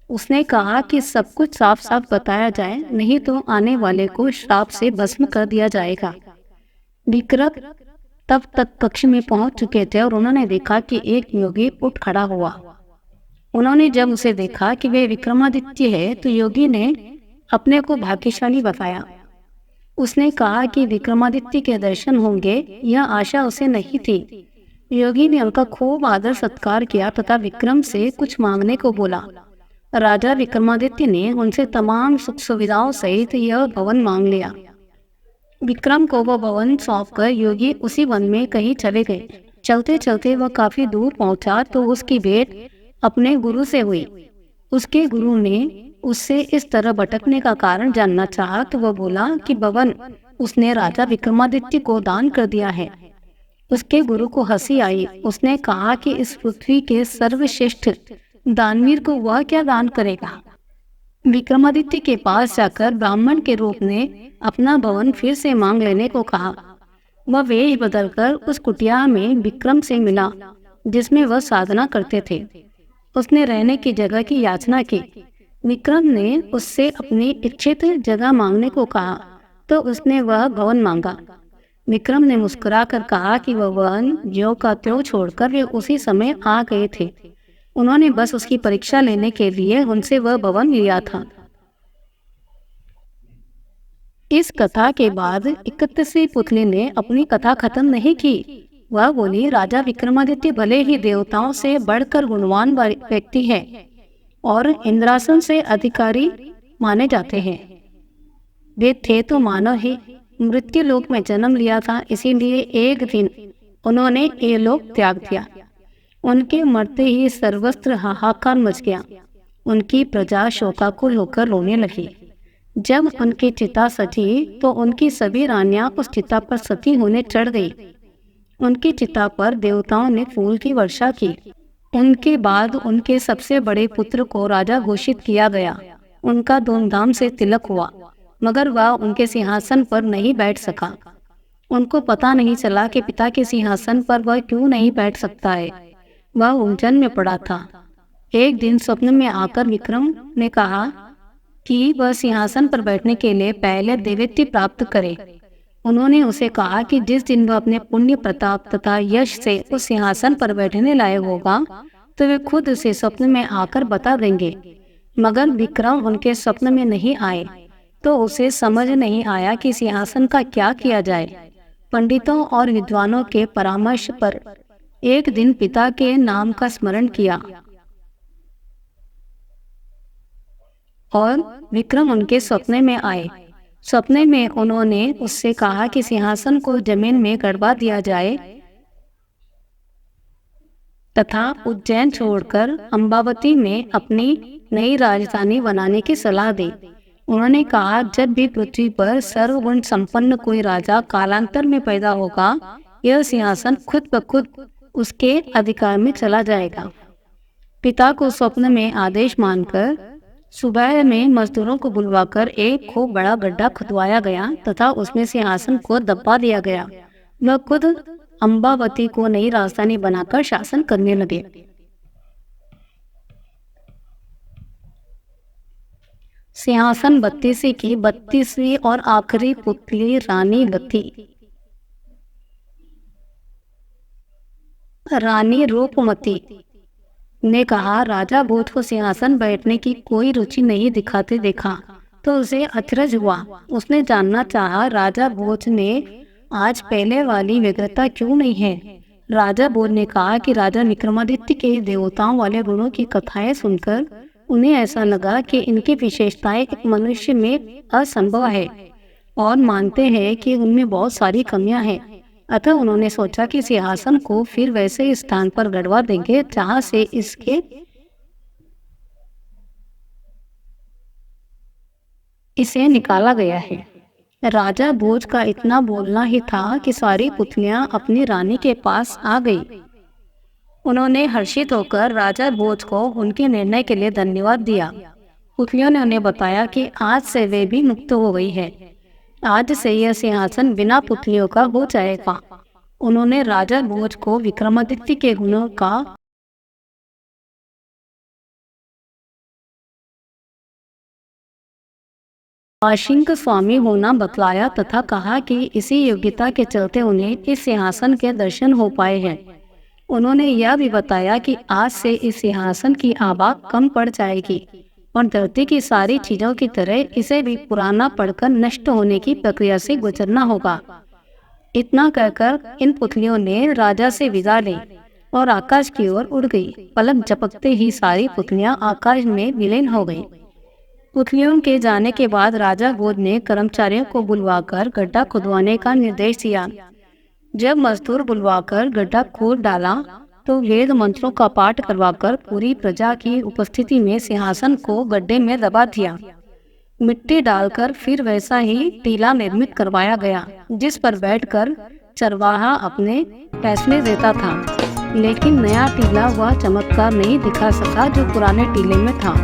उसने कहा कि सब कुछ साफ साफ बताया जाए, नहीं तो आने वाले को श्राप से भस्म कर दिया जाएगा। विक्रम तब तक कक्ष में पहुंच चुके थे और उन्होंने देखा कि एक योगी उठ खड़ा हुआ। उन्होंने जब उसे देखा कि वे विक्रमादित्य है तो योगी ने अपने को भाग्यशाली बताया। उसने कहा कि विक्रमादित्य के दर्शन होंगे, यह आशा उसे नहीं थी। योगी ने उनका खूब आदर सत्कार किया तथा विक्रम से कुछ मांगने को बोला। राजा विक्रमादित्य ने उनसे तमाम सुख सुविधाओं सहित यह भवन मांग लिया। विक्रम को वह भवन सौंपकर योगी उसी वन में कहीं चले गए। चलते चलते वह काफी दूर पहुंचा तो उसकी भेंट अपने गुरु से हुई। उसके गुरु ने उससे इस तरह भटकने का कारण जानना चाहा तो वह बोला कि भवन उसने राजा विक्रमादित्य को दान कर दिया है। उसके गुरु को हंसी आई। उसने कहा कि इस पृथ्वी के सर्वश्रेष्ठ दानवीर को वह क्या दान करेगा। विक्रमादित्य के पास जाकर ब्राह्मण के रूप में अपना भवन फिर से मांग लेने को कहा। वह वेश बदलकर उस कुटिया में विक्रम से मिला जिसमें वह साधना करते थे। उसने रहने की जगह की याचना की। विक्रम ने उससे अपनी इच्छित जगह मांगने को कहा तो उसने वह भवन मांगा। विक्रम ने मुस्कुराकर कहा कि वह भवन ज्यों का त्यों छोड़कर वे उसी समय आ गए थे। उन्होंने बस उसकी परीक्षा लेने के लिए उनसे वह भवन लिया था। इस कथा के बाद 31वीं पुतली ने अपनी कथा खत्म नहीं की। वह बोली, राजा विक्रमादित्य भले ही देवताओं से बढ़कर गुणवान व्यक्ति है और इंद्रासन से अधिकारी माने जाते हैं। वे थे तो मानव ही, मृत्यु लोक में जन्म लिया था, इसीलिए एक दिन उन्होंने ये लोक त्याग दिया। उनके मरते ही सर्वत्र हाहाकार मच गया। उनकी प्रजा शोकाकुल होकर रोने लगी। जब उनकी चिता सजी तो उनकी सभी रानियां उस चिता पर सती होने चढ़ गई। उनकी चिता पर देवताओं ने फूल की वर्षा की। उनके बाद उनके सबसे बड़े पुत्र को राजा घोषित किया गया। उनका धूमधाम से तिलक हुआ, मगर वह उनके सिंहासन पर नहीं बैठ सका। उनको पता नहीं चला कि पिता के सिंहासन पर वह क्यों नहीं बैठ सकता है। वह उलझन में पड़ा था। एक दिन स्वप्न में आकर विक्रम ने कहा कि वह सिंहासन पर बैठने के लिए पहले देवत्व प्राप्त करे। उन्होंने उसे कहा कि जिस दिन वह अपने पुण्य प्रताप तथा यश से उस सिंहासन पर बैठने लायक होगा तो वे खुद उसे स्वप्न में आकर बता देंगे। मगर विक्रम उनके स्वप्न में नहीं आए तो उसे समझ नहीं आया कि सिंहासन का क्या किया जाए। पंडितों और विद्वानों के परामर्श पर एक दिन पिता के नाम का स्मरण किया और विक्रम उनके सपने में आए। सपने में उन्होंने उससे कहा कि सिंहासन को जमीन में गड़वा दिया जाए तथा उज्जैन छोड़कर अम्बावती में अपनी नई राजधानी बनाने की सलाह दी। उन्होंने कहा, जब भी पृथ्वी पर सर्वगुण संपन्न कोई राजा कालांतर में पैदा होगा, यह सिंहासन खुद ब खुद उसके अधिकार में चला जाएगा। पिता को स्वप्न में आदेश मानकर सुबह में मजदूरों को बुलवाकर एक खूब बड़ा गड्ढा खुदवाया गया तथा उसमें सिंहासन को दबा दिया गया। वह खुद अम्बावती को नई राजधानी बनाकर शासन करने लगे। सिंहासन बत्तीसी की 32वीं और आखिरी पुत्री रानी लथी। रानी रूपमती ने कहा, राजा भोज को सिंहासन बैठने की कोई रुचि नहीं दिखाते देखा तो उसे अचरज हुआ। उसने जानना चाहा, राजा भोज ने आज पहले वाली व्यग्रता क्यों नहीं है। राजा भोज ने कहा कि राजा विक्रमादित्य के देवताओं वाले गुणों की कथाएं सुनकर उन्हें ऐसा लगा कि इनकी विशेषताएं एक मनुष्य में असंभव है और मानते हैं कि उनमें बहुत सारी कमियां हैं। अतः उन्होंने सोचा कि सिंहासन को फिर वैसे स्थान पर गड़वा देंगे जहां से इसे निकाला गया है। राजा भोज का इतना बोलना ही था कि सारी पुतलियां अपनी रानी के पास आ गई। उन्होंने हर्षित होकर राजा भोज को उनके निर्णय के लिए धन्यवाद दिया। पुतलियों ने उन्हें बताया कि आज से वे भी मुक्त हो गई है। आज से यह सिंहासन बिना पुतलियों का हो जाएगा। उन्होंने राजा भोज को विक्रमादित्य के गुणों का आशिंक स्वामी होना बतलाया तथा कहा कि इसी योग्यता के चलते उन्हें इस सिंहासन के दर्शन हो पाए हैं। उन्होंने यह भी बताया कि आज से इस सिंहासन की आभा कम पड़ जाएगी और धरती की सारी चीजों की तरह इसे भी पुराना पड़कर नष्ट होने की प्रक्रिया से गुजरना होगा। इतना कहकर इन पुतलियों ने राजा से विदा ली और आकाश की ओर उड़ गई। पलक झपकते ही सारी पुतलियां आकाश में विलीन हो गईं। पुतलियों के जाने के बाद राजा भोज ने कर्मचारियों को बुलवाकर गड्ढा खुदवाने का निर्देश दिया। जब मजदूर बुलवाकर गड्ढा खोद डाला तो वेद मंत्रों का पाठ करवाकर पूरी प्रजा की उपस्थिति में सिंहासन को गड्ढे में दबा दिया। मिट्टी डालकर फिर वैसा ही टीला निर्मित करवाया गया जिस पर बैठकर चरवाहा अपने फैसले देता था। लेकिन नया टीला वह चमत्कार नहीं दिखा सका जो पुराने टीले में था।